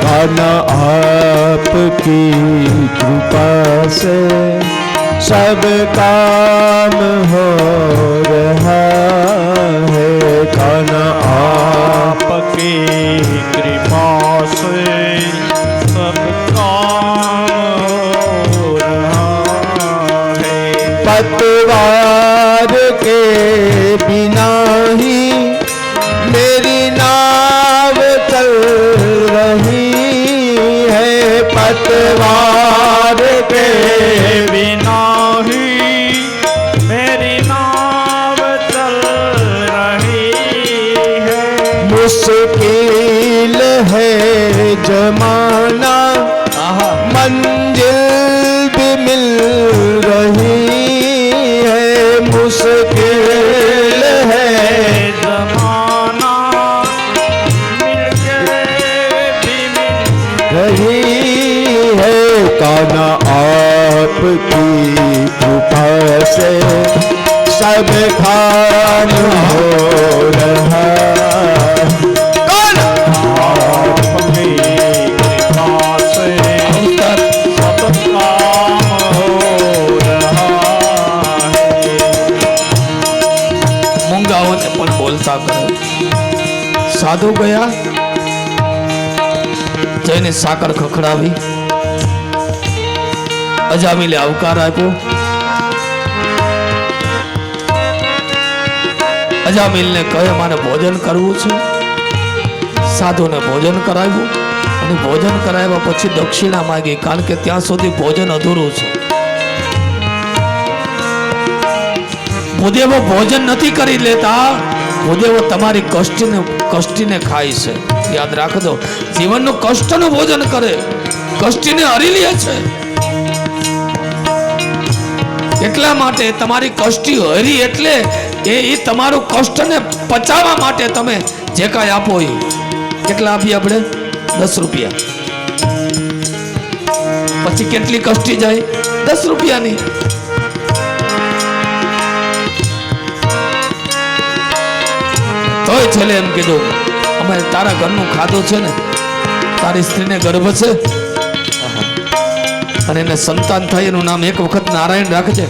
खाना आपकी कृपा से सब काम हो रहा है. खाना आपकी कृपा से सब काम हो रहा है. पतवार के बिना ही मेरी नाव चल रही है. पतवार के बिना ही मेरी नाव चल रही है. मुश्किल है जमाना, मंजिल भी मिल रही है. मुश्किल है जमाना मिलके भी मिल रही है. काना आपकी कृपा से सब खान हो रहा है. आपकी कृपा से सब काम हो रहा है. મૂંગાઓને પણ બોલતા કરે. સાધુ ગયા, જઈને સાકર ખખડાવી, અજામિલે આવકાર આપ્યો. અજામિલને કહે મારે ભોજન કરવું છે. સાધુને ભોજન કરાવ્યું અને ભોજન કરાવ્યા પછી દક્ષિણા માંગી, કારણ કે ત્યાં સુધી ભોજન અધૂરું છે. ભૂદેવો ભોજન નથી કરી લેતા, ભૂદેવો તમારી કષ્ટીને ખાય છે. યાદ રાખજો, જીવનનું કષ્ટનું ભોજન કરે, કષ્ટીને હરી લે છે. એટલા માટે તમારી કષ્ટી હરી, એટલે એ તમારું કષ્ટને પચાવવા માટે તમે જે કાંઈ આપો એ. કેટલા આપીએ આપણે? 10 રૂપિયા. પછી કેટલી કષ્ટી જાય? 10 રૂપિયાની. તોય છેલ્લે એમ કીધું, અમે તારા ઘરનું ખાધું છે ને, તારી સ્ત્રીને ગર્ભ છે અને એને સંતાન થાય, એનું નામ એક વખત નારાયણ રાખજે.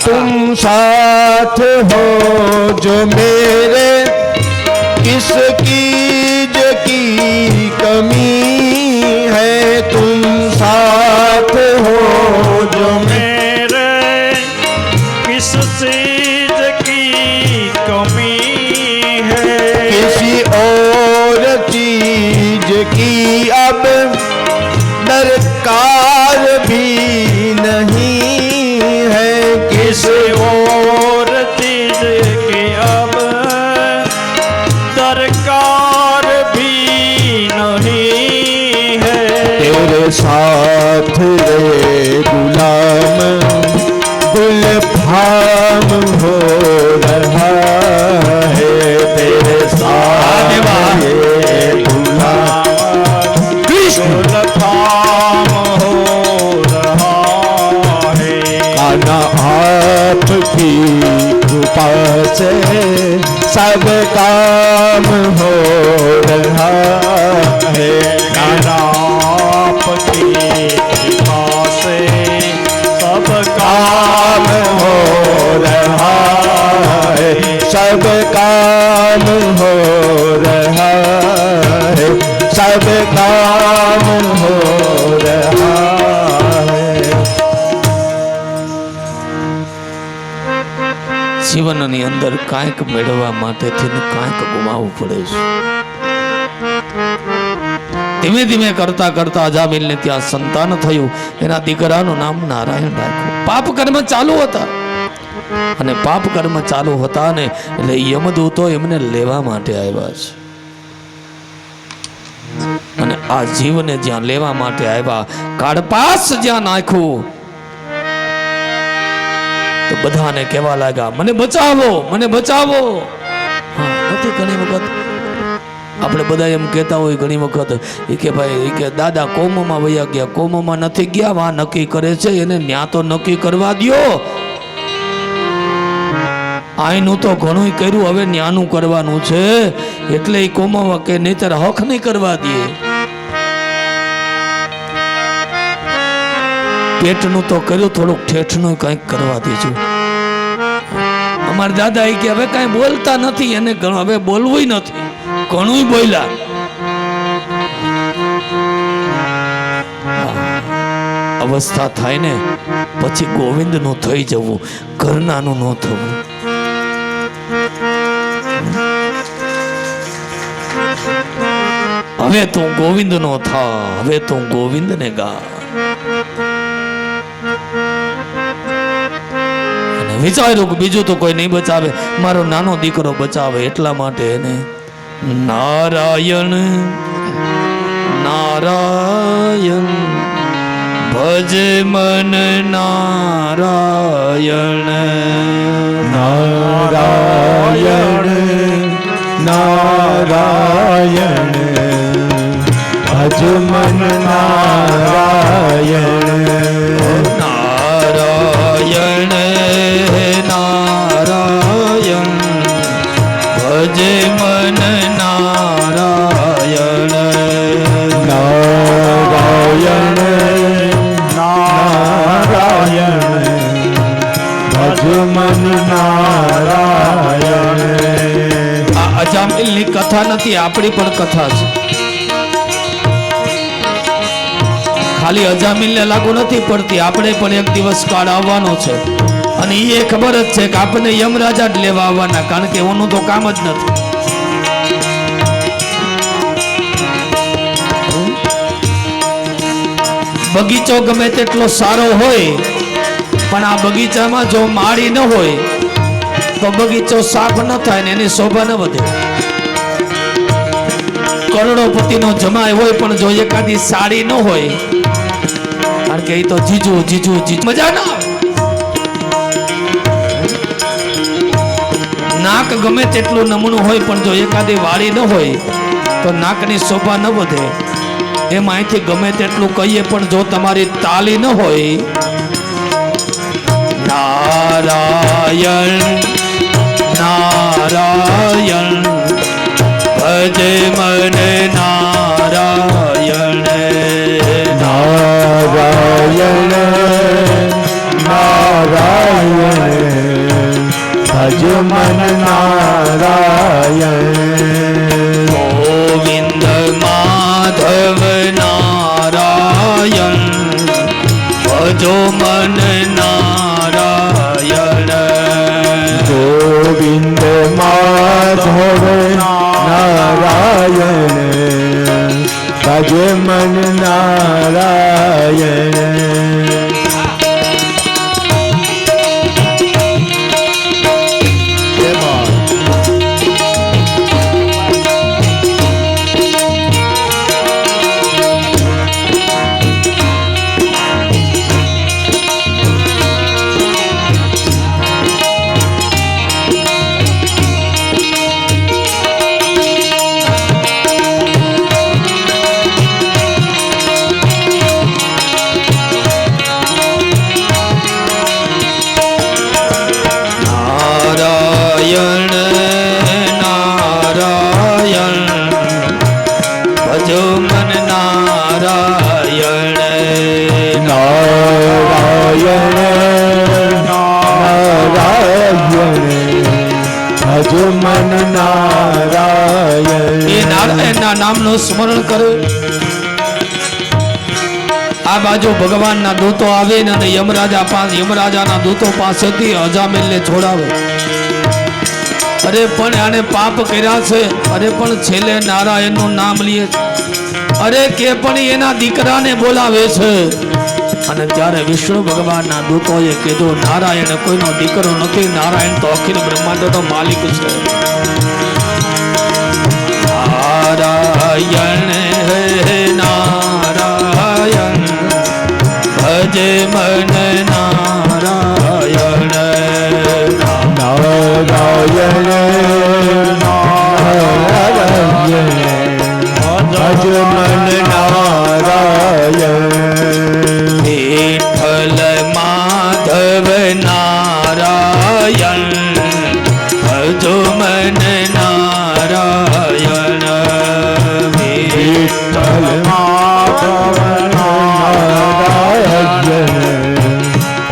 तुम साथ हो जो मेरे, किस चीज की कमी है. तुम साथ हो जो मेरे किस चीज की कमी है. किसी और चीज की अब दरकार भी नहीं है. किसी और चीज की अब से सब काम हो रहा है। आपकी कृपा से सब काम हो रहा है, सब काम हो रहा है, सब काम हो रहा है। જીવનની અંદર કાંઈક મેળવવા માટે થઈને કાંઈક ગુમાવવું પડે છે. ધીમે ધીમે કરતા કરતા અજામિલને ત્યાં સંતાન થયું. એના દીકરાનું નામ નારાયણ રાખ્યું. પાપ કર્મ ચાલુ હતા અને પાપ કર્મ ચાલુ હતા ને એટલે યમદૂતો એમને લેવા માટે આવ્યા છે. અને આ જીવને જ્યાં લેવા માટે આવ્યા, કાળપાસ જ્યાં નાખ્યું તો બધાને કહેવા લાગ્યા, મને બચાવો, મને બચાવો. હા, નથી ઘણી વખત આપણે બધા એમ કહેતા હોય ઘણી વખત એ કે ભાઈ એ કે દાદા કોમમાં વયા ગયા. કોમમાં નથી ગયા, વા નક્કી કરે છે એને ન્યા તો નક્કી કરવા દ્યો. આયનું તો ઘણું કર્યું, હવે ન્યાનું કરવાનું છે એટલે એ કોમમાં કે નહીતર હક નહીં કરવા દે. પેટનું તો કર્યું, થોડુંક ઠેઠનું કંઈક કરવા દેજો. અમારા દાદા એ કે હવે કાંઈ બોલતા નથી, એને હવે બોલવું નથી, ઘણું બોલ્યા. અવસ્થા થાય ને પછી ગોવિંદનું થઈ જવું, ઘરનાનું ન થવું. હવે તું ગોવિંદનો થા, હવે તું ગોવિંદને ગા. વિચાર્યું કે બીજું તો કોઈ નહીં બચાવે, મારો નાનો દીકરો બચાવે, એટલા માટે એને નારાયણ નારાયણ ભજ મન નારાયણ નારાયણ નારાયણ ભજ મન નારાયણ નારાયણ નારાયણ ભજ મન નારાયણ નારાયણ નારાયણ ભજ મન નારાયણ. આ અજામિલની કથા નથી, આપણી પણ કથા છે. ખાલી અજામિલને લાગુ નથી પડતી, આપણે પણ એક દિવસ કાળ આવવાનો છે અને એ ખબર જ છે કે આપણને યમરાજા જ લેવા આવવાના, કારણ કે એનું તો કામ જ નથી. બગીચો ગમે તેટલો સારો હોય પણ આ બગીચામાં જો માળી ન હોય તો બગીચો સાફ ન થાય ને એની શોભા ન વધે. કરોડોપતિનો જમાય હોય પણ જો એકાદી સાડી ન હોય, કારણ કે એ તો જીજુ જીજુ જીજુ મજા ના આવે. નાક ગમે તેટલું નમણું હોય પણ જો એકાદી વાળી ન હોય તો નાકની શોભા ન વધે. એમ અહીંથી ગમે તેટલું કહીએ પણ જો તમારી તાલી ન હોય. નારાયણ નારાયણ ભજ મન નારાયણ નારાયણ નારાયણ ભજ મન નારાયણ. ગોવિંદ માધવ નારાયણ ભજો મન નારાયણ. ગોવિંદ માધવ નારાયણ ભજ મન નારાયણ. ભજ મન નારાયણ એ નારાયણના નામનું સ્મરણ કરે. આ બાજુ ભગવાનના દૂતો આવે ને અને યમરાજાના દૂતો પાસેથી અજામિલને છોડાવે. અરે પણ આને પાપ કર્યા છે. અરે પણ છેલ્લે નારાયણનું નામ લે. અરે કે પણ એના દીકરાને બોલાવે છે. અને ત્યારે વિષ્ણુ ભગવાનના દૂતોએ કીધું નારાયણ કોઈનો દીકરો નથી, નારાયણ તો અખિલ બ્રહ્માંડનો માલિક છે. નારાયણ હે નારાયણ ભજ મન નારાયણ નારાયણ નારાયણ ભજ મન નારાયણ વિઠ્ઠલ માધવ નારાયણ ભજો મન નારાયણ વિઠ્ઠલ માધવ નારાયણ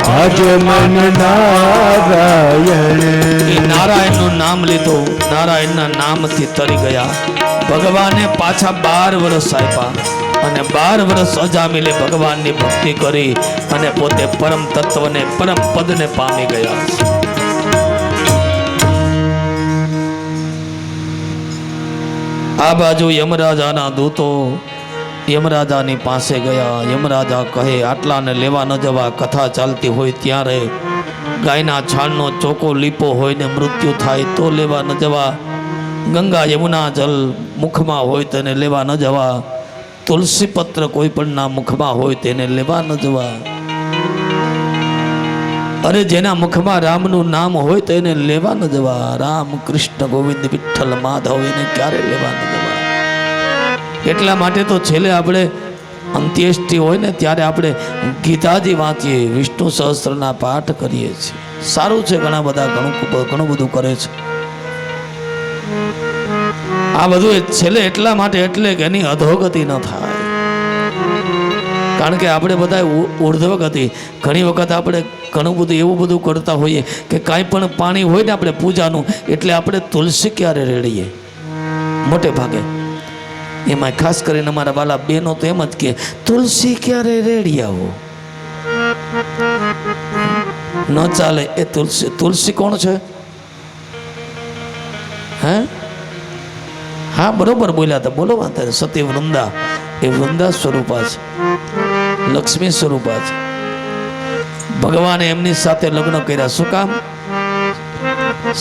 ભજ મન નારાયણ એ નારાયણનું નામ લીધું. નારાયણના નામથી તરી ગયા. ભગવાને પાછા 12 વર્ષ આપ્યા અને 12 વર્ષ અજામિલે ભગવાનની ભક્તિ કરી અને પોતે પરમ તત્વને પરમ પદને પામી ગયા. આ બાજુ યમરાજાના દૂતો યમરાજાની પાસે ગયા. યમરાજા કહે આટલાને લેવા ન જવા. કથા ચાલતી હોય ત્યારે ગાયના છાણનો ચોખ્ખો લીપો હોય ને મૃત્યુ થાય તો લેવા ન જવા. ગંગા યમુના જલ મુખમાં હોય તેને લેવા ન જવા. તુલસી પત્ર કોઈ પણ ના મુખમાં હોય તેને લેવા ન જવા. અરે જેના મુખમાં રામનું નામ હોય તેને લેવા ન જવા. રામ કૃષ્ણ ગોવિંદ વિઠ્ઠલ માધવ એને ક્યારે લેવા ન જવા. એટલા માટે તો છેલ્લે આપણે અંત્યેષ્ટિ હોય ને ત્યારે આપણે ગીતાજી વાંચીએ, વિષ્ણુ સહસ્ત્રના પાઠ કરીએ છીએ. સારું છે. ઘણા બધા ઘણું બધું કરે છે. આ બધું છેલ્લે એટલા માટે એટલે કે એની અધોગતિ ન થાય. કારણ કે આપણે બધા ઉર્ધ્વગતિ ઘણી વખત આપણે ઘણું બધું એવું બધું કરતા હોઈએ કે કાંઈ પણ પાણી હોય ને આપણે પૂજાનું એટલે આપણે તુલસી ક્યારે રેડીએ મોટે ભાગે. એમાં ખાસ કરીને અમારા વાલા બહેનો તો એમ જ કે તુલસી ક્યારે રેડી આવો. ન ચાલે. એ તુલસી કોણ છે? હે? હા બરોબર બોલ્યા હતા. બોલો વાંધો. સતી વૃંદા એ વૃંદા સ્વરૂપા છે, લક્ષ્મી સ્વરૂપા છે. ભગવાને એમની સાથે લગ્ન કર્યા. શું કામ?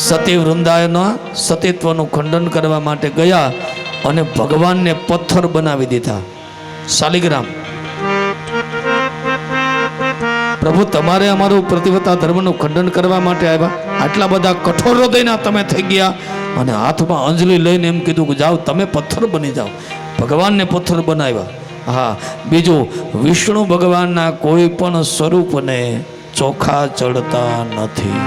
સતી વૃંદાના સતીત્વનું ખંડન કરવા માટે ગયા અને ભગવાનને પથ્થર બનાવી દીધા. શાલિગ્રામ. પ્રભુ તમારે અમારું પ્રતિવતા ધર્મનું ખંડન કરવા માટે આવ્યા? આટલા બધા કઠોર હૃદયના તમે થઈ ગયા અને હાથમાં અંજલિ લઈને એમ કીધું કે જાઓ તમે પથ્થર બની જાઓ. ભગવાનને પથ્થર બનાવ્યા. હા, બીજું વિષ્ણુ ભગવાનના કોઈ પણ સ્વરૂપને ચોખા ચડતા નથી.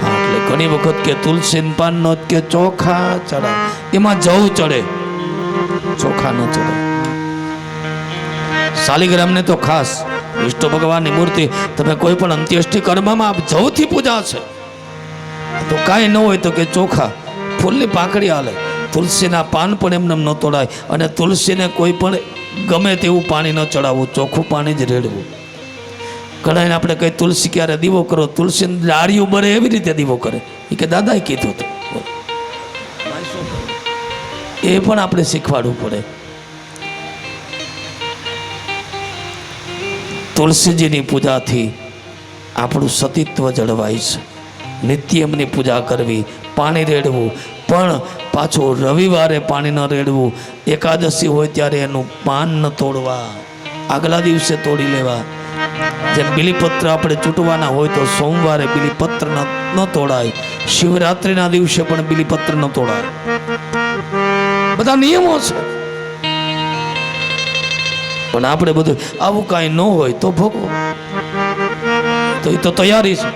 હા, એટલે ઘણી વખત કે તુલસી પાન નો કે ચોખા ચડાય. એમાં જવ ચડે, ચોખા ન ચડે. શાલિગ્રામને તો ખાસ વિષ્ણુ ભગવાનની મૂર્તિ તમે કોઈ પણ અંત્યેષ્ટિ કર્મમાં જવથી પૂજા છે તો કાંઈ ન હોય તો કે ચોખા ફૂલની પાંખડી હાલે. તુલસીના પાન પણ એમને ન તોડાય અને તુલસીને કોઈ પણ ગમે તેવું પાણી ન ચડાવવું, ચોખ્ખું પાણી જ રેડવું. ઘણાને આપણે કઈ તુલસી ક્યારે દીવો કરો, તુલસી ડાળીયું બરે એવી રીતે દીવો કરે. એ કે દાદાએ કીધું હતું. એ પણ આપણે શીખવાડવું પડે. તુલસીજીની પૂજાથી આપણું સતીત્વ જળવાય છે. નિત્ય એમની પૂજા કરવી, પાણી રેડવું, પણ પાછું રવિવારે પાણી ન રેડવું. એકાદશી હોય ત્યારે એનું પાન ન તોડવા, આગલા દિવસે તોડી લેવા. જેમ બીલીપત્ર આપણે ચૂંટવાના હોય તો સોમવારે બીલીપત્ર ન તોડાય, શિવરાત્રિના દિવસે પણ બીલીપત્ર ન તોડાય. બધા નિયમો છે. પણ આપણે બધું આવું કાંઈ ન હોય તો ભોગવો, તો એ તો તૈયારી છે.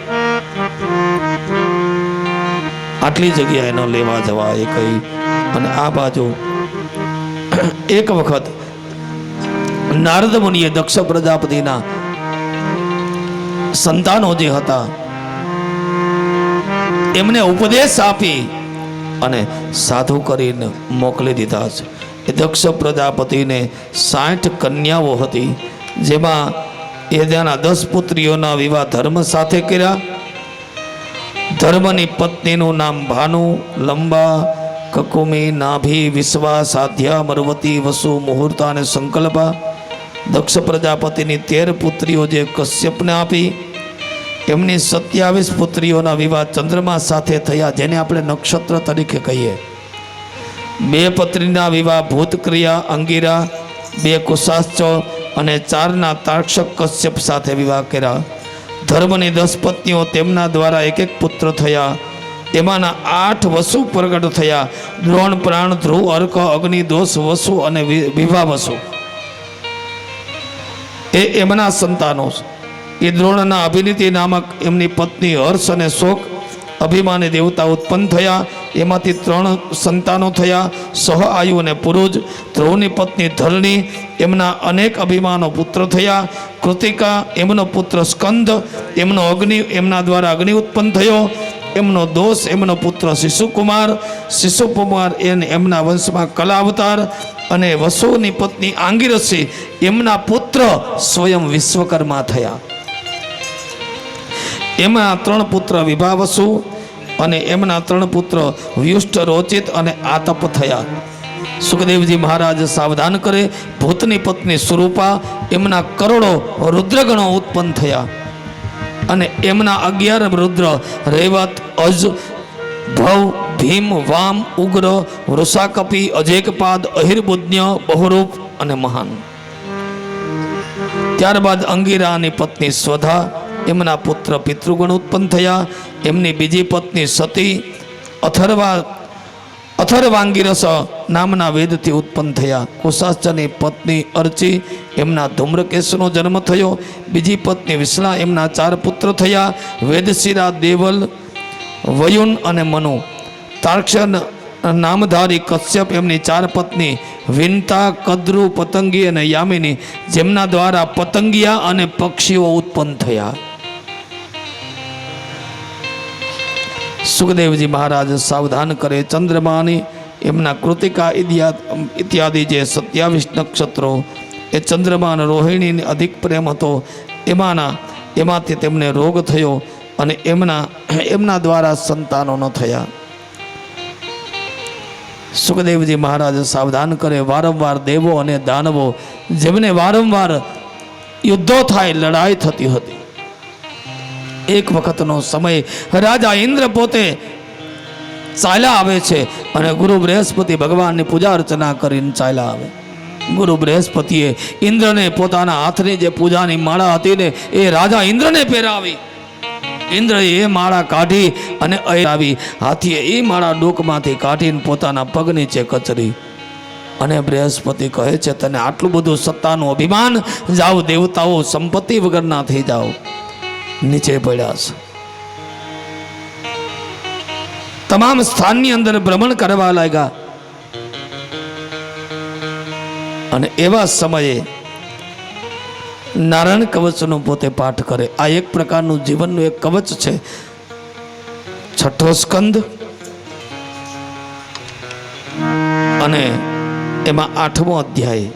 આટલી જગ્યાએ ન લેવા જવા એ કઈ. અને આ બાજુ એક વખત નારદ મુનિએ દક્ષ પ્રજાપતિના સંતાનો જે હતા એમને ઉપદેશ આપી અને સાધુ કરીને મોકલી દીધા છે. એ દક્ષ પ્રજાપતિને 60 કન્યાઓ હતી, જેમાં એ તેના 10 પુત્રીઓના વિવાહ ધર્મ સાથે કર્યા. ધર્મની પત્નીનું નામ ભાનુ, લંબા, કકુમી, નાભી, વિશ્વા, સાધ્યા, મરવતી, વસુ, મુહૂર્તા અને સંકલ્પા. દક્ષ પ્રજાપતિની 13 પુત્રીઓ જે કશ્યપને આપી. એમની 27 પુત્રીઓના વિવાહ ચંદ્રમા સાથે થયા, જેને આપણે નક્ષત્ર તરીકે કહીએ. 2 પત્નીના વિવાહ ભૂતક્રિયા અંગીરા, 2 કુશાશ્ચ અને 4ના તાક્ષક કશ્યપ સાથે વિવાહ કર્યા. ધર્મની 10 પત્નીઓ, તેમના દ્વારા એક પુત્ર થયા. એમાંના 8 વસુ પ્રગટ થયા. દ્રોણ, પ્રાણ, ધ્રુવ, અર્ક, અગ્નિ, દોષ, વસુ અને વિભા વસુ એ એમના સંતાનો છે. એ દ્રોણના અભિનીતિ નામક એમની પત્ની હર્ષ અને શોક અભિમાની દેવતા ઉત્પન્ન થયા. એમાંથી 3 સંતાનો થયા, સહઆયુ અને પુરુષ. ધ્રુવની પત્ની ધરણી, એમના અનેક અભિમાનો પુત્ર થયા. કૃતિકા, એમનો પુત્ર સ્કંદ, એમનો અગ્નિ, એમના દ્વારા અગ્નિ ઉત્પન્ન થયો. એમનો દોષ, એમનો પુત્ર શિશુકુમાર. શિશુકુમાર એમના વંશમાં કલા અવતાર. અને વસુની પત્ની આંગિરસી, એમના પુત્ર સ્વયં વિશ્વકર્મા થયા. એમના 3 પુત્ર વિભા વસુ અને એમના 3 પુત્ર વ્યુષ્ટ, રોચિત અને આતપ થયા. સુખદેવજી મહારાજ સાવધાન કરે. ભૂતની પત્ની સ્વરૂપા, એમના કરોડો રુદ્રગણો ઉત્પન્ન થયા. અને એમના 11 રુદ્ર રેવત, અજ, ભવ, ભીમ, વામ, ઉગ્ર, વૃષાકપી, અજેકપાદ, અહિર્બુજ્ઞ, બહુરૂપ અને મહાન. ત્યારબાદ અંગીરાની પત્ની સ્વધા, એમના પુત્ર પિતૃગણ ઉત્પન્ન થયા. એમની બીજી પત્ની સતી અથર્વાંગીરસ નામના વેદથી ઉત્પન્ન થયા. કુશાસ્ચની પત્ની અર્ચી, એમના ધૂમ્રકેશનો જન્મ થયો. બીજી પત્ની વિશ્લા, એમના 4 પુત્ર થયા. વેદશિરા, દેવલ, વયુન અને મનુ. તાર્ક્ષણ નામધારી કશ્યપ, એમની 4 પત્ની વિનતા, કદ્રુ, પતંગી અને યામિની, જેમના દ્વારા પતંગિયા અને પક્ષીઓ ઉત્પન્ન થયા. સુખદેવજી મહારાજ સાવધાન કરે. ચંદ્રમાની, એમના કૃતિકા ઇત્યાદિ જે 27 નક્ષત્રો, એ ચંદ્રમા અને રોહિણીને અધિક પ્રેમ હતો. એમાંથી તેમને રોગ થયો અને એમના દ્વારા સંતાનો ન થયા. સુખદેવજી મહારાજ સાવધાન કરે. વારંવાર દેવો અને દાનવો, જેમને વારંવાર યુદ્ધો થાય, લડાઈ થતી હતી. એક વખતનો સમય રાજા ઇન્દ્ર પોતે ચાલ્યા આવે છે અને ગુરુ બૃહસ્પતિ ભગવાનની પૂજા અર્ચના કરીને ચાલ્યા આવે. ગુરુ બૃહસ્પતિએ ઇન્દ્રને પોતાના હાથની જે પૂજાની માળા હતી ને, એ રાજા ઇન્દ્રને પહેરાવી. ઇન્દ્રએ એ માળા કાઢી અને આવી. હાથીએ એ માળા ડોકમાંથી કાઢીને પોતાના પગ નીચે કચરી. અને બૃહસ્પતિ કહે છે, તને આટલું બધું સત્તાનું અભિમાન, જાઓ દેવતાઓ સંપત્તિ વગરના થઈ જાઓ. નીચે પડ્યા છે. તમામ સ્થાનની અંદર ભ્રમણ કરવા લાગ્યા. અને એવા સમયે નારાયણ કવચનો પોતે પાઠ કરે. આ એક પ્રકારનું જીવનનું એક કવચ છે. 6ઠો સ્કંદ અને એમાં 8મો અધ્યાય.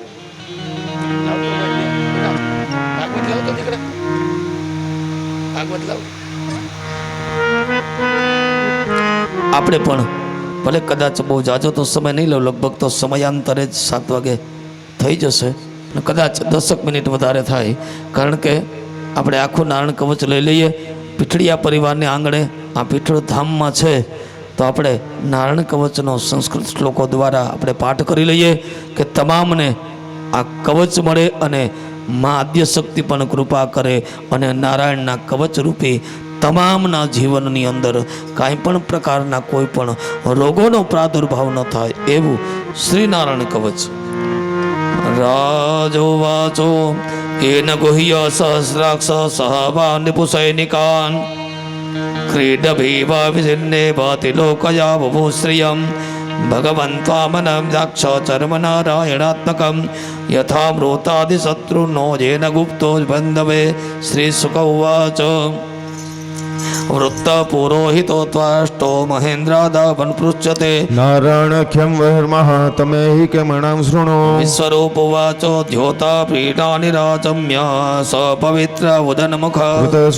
આપણે પણ ભલે કદાચ બહુ જાજો તો સમય નહીં લો, લગભગ તો સમયાંતરે જ 7 વાગે થઈ જશે. કદાચ 10 મિનિટ વધારે થાય, કારણ કે આપણે આખું નારાયણ કવચ લઈ લઈએ. પીઠળિયા પરિવારને આંગણે આ પીઠળ ધામમાં છે, તો આપણે નારાયણ કવચનો સંસ્કૃત શ્લોકો દ્વારા આપણે પાઠ કરી લઈએ કે તમામને આ કવચ મળે અને મા આદ્યશક્તિ પણ કૃપા કરે અને નારાયણના કવચ રૂપી તમામના જીવનની અંદર કાંઈ પણ પ્રકારના કોઈ પણ રોગોનો પ્રાદુર્ભાવ ન થાય એવું શ્રી નારાયણ કવચ. રાજોવાચો એન ગુહ્ય સહસ્રાક્ષ સહવા નિપુસૈનિકાન ક્રીડભીવા વિધિન્ને ભાતિ લોકયા બભૂશ્રિયમ ભગવન્ત્વામનમ દાક્ષ ચર્મ નારાયણાત્મકમ યથા મૃતાદિશત્રુનો જેન ગુપ્તો બંધવે. શ્રી શુક ઉવાચ વૃત્ત પુરોહિતો ત્વાષ્ટો મહેન્દ્રાદાવન પૃચ્યતે નારાયણખ્યમ વર્મઃ તમે હિ કેમણાં શૃણો વિશ્વરૂપ વાચો દ્યોતા પીઠાનિરાચમ્ય સ પવિત્ર ઉદનમુખ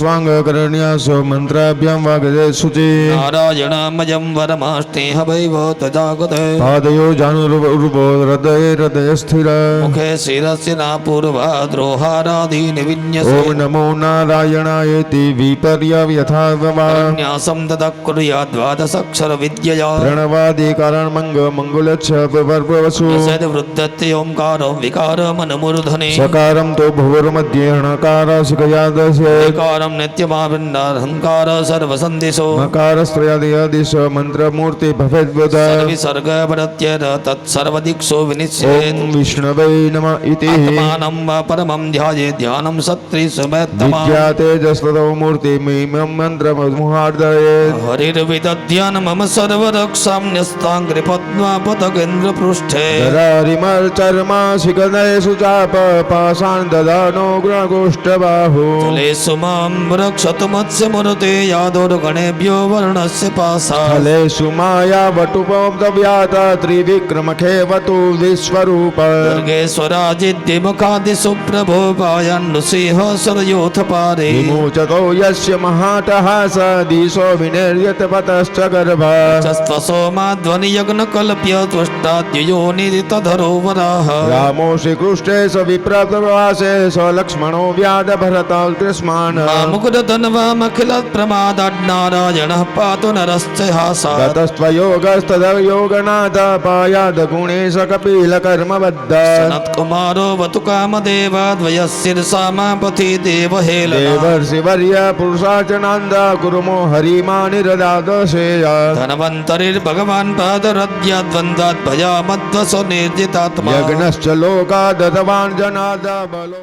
સ્વાંગકરણ્યાસ મંત્રાભ્યામ વાગજે શુચિ નારાયણમયં વરમાસ્તેહ વૈવ તજાગતે પાદયો જાનુરૂપો હૃદયે હૃદય સ્થિર મુખે શિરસ્ય ના પૂર્વા દ્રોહારાદીન વિન્યસે ઓમ નમો નારાયણાયેતિ વિપર્ય વ્યથાવવા ન્યાસમ તદઃ કુર્યાદ દ્વાદશક્ષર વિદ્યયા પ્રણવાદી કારણ મંગુલચ્છ પર્પવસુ સદ વૃદ્ધત્ય ઓમકારો વિકાર મનમૂર્ધને સકારમ તો ભુવર્મધ્યે હણકાર શિખયાદશે વિકારમ નિત્યમાવિન્નારહંકાર સર્વસંદેશો મકારસ્ત્રયાદિશ મંત્રમૂર્તિ ભવેદ્વદ સર્વિસર્ગ પ્રત્યર તત્સર્વદિક્ષો વિનિશ્ચેત ઓમ વિષ્ણવે નમ ઇતિ આત્માનમ પરમં ધ્યાયે ધ્યાનમ સત્રિસુમેત્તમા વિદ્યા તેજસ્વતો મૂર્તિ મીમ મંત્ર મુહાર્દયે હરિર્વિદધ્યાન મમ સર્વરક્ષામ્યસ્તાંગ્રી પદ્મા પતગેન્દ્ર પૃષ્ઠે ધરારિમર ચર્મા શિખદયેષુ ચાપ પાષાણ દદાનો ગ્રગોષ્ઠબાહુ જલેષુ મામ રક્ષતુ મત્સ્ય મૂર્તે યાદોર્ગણેભ્યો વર્ણસ્ય પાસા ફલેષુ માયા વટુપવ્યાત ત્રિવિક્રમ ખેવતુ વિશ્વરૂપ દુર્ગેશ્વરાજિદ્વિમુખાદિષુ પ્રભો પાયન્નુસિંહ સરયોથ પારે વિમોચતો યસ્ય મહાટહાસ દિશો વિનિર્યત પતશ્ચ ગર્ભ ચસ્ત્વસોમાધ્વનિયજ્ઞ કલ્પ્ય ત્વષ્ટાદ્યયો નિરિતધરો વરાહ રામો શ્રીકૃષ્ણે સ વિપ્રવાસે સ લક્ષ્મણો વ્યાદ ભરત કૃષ્માન મુકુદધન્વામખિલ પ્રમાદાજ્ઞારાયણઃ પાતુ નરશ્ચ હાસા તતસ્ત્વયોગસ્તદયોગનાથ પાયાદ ગુણેશ કપિલ કર્મબદ્ધ સનત્કુમારો વતુ કામદેવાદ્વયશિરસામાપથિ દેવહેલ દેવર્ષિવર્ય પુરુષાર્ચનાંદ ગુરુમો હરિમા નિરદાદશેય ધનવંતરિર્ભગવાન પાદરદ્યાદ્વંદાત ભયામદ્વસો નિર્જિતાત્મા યજ્ઞશ્ચ લોકા દતવાન જનાદ બલો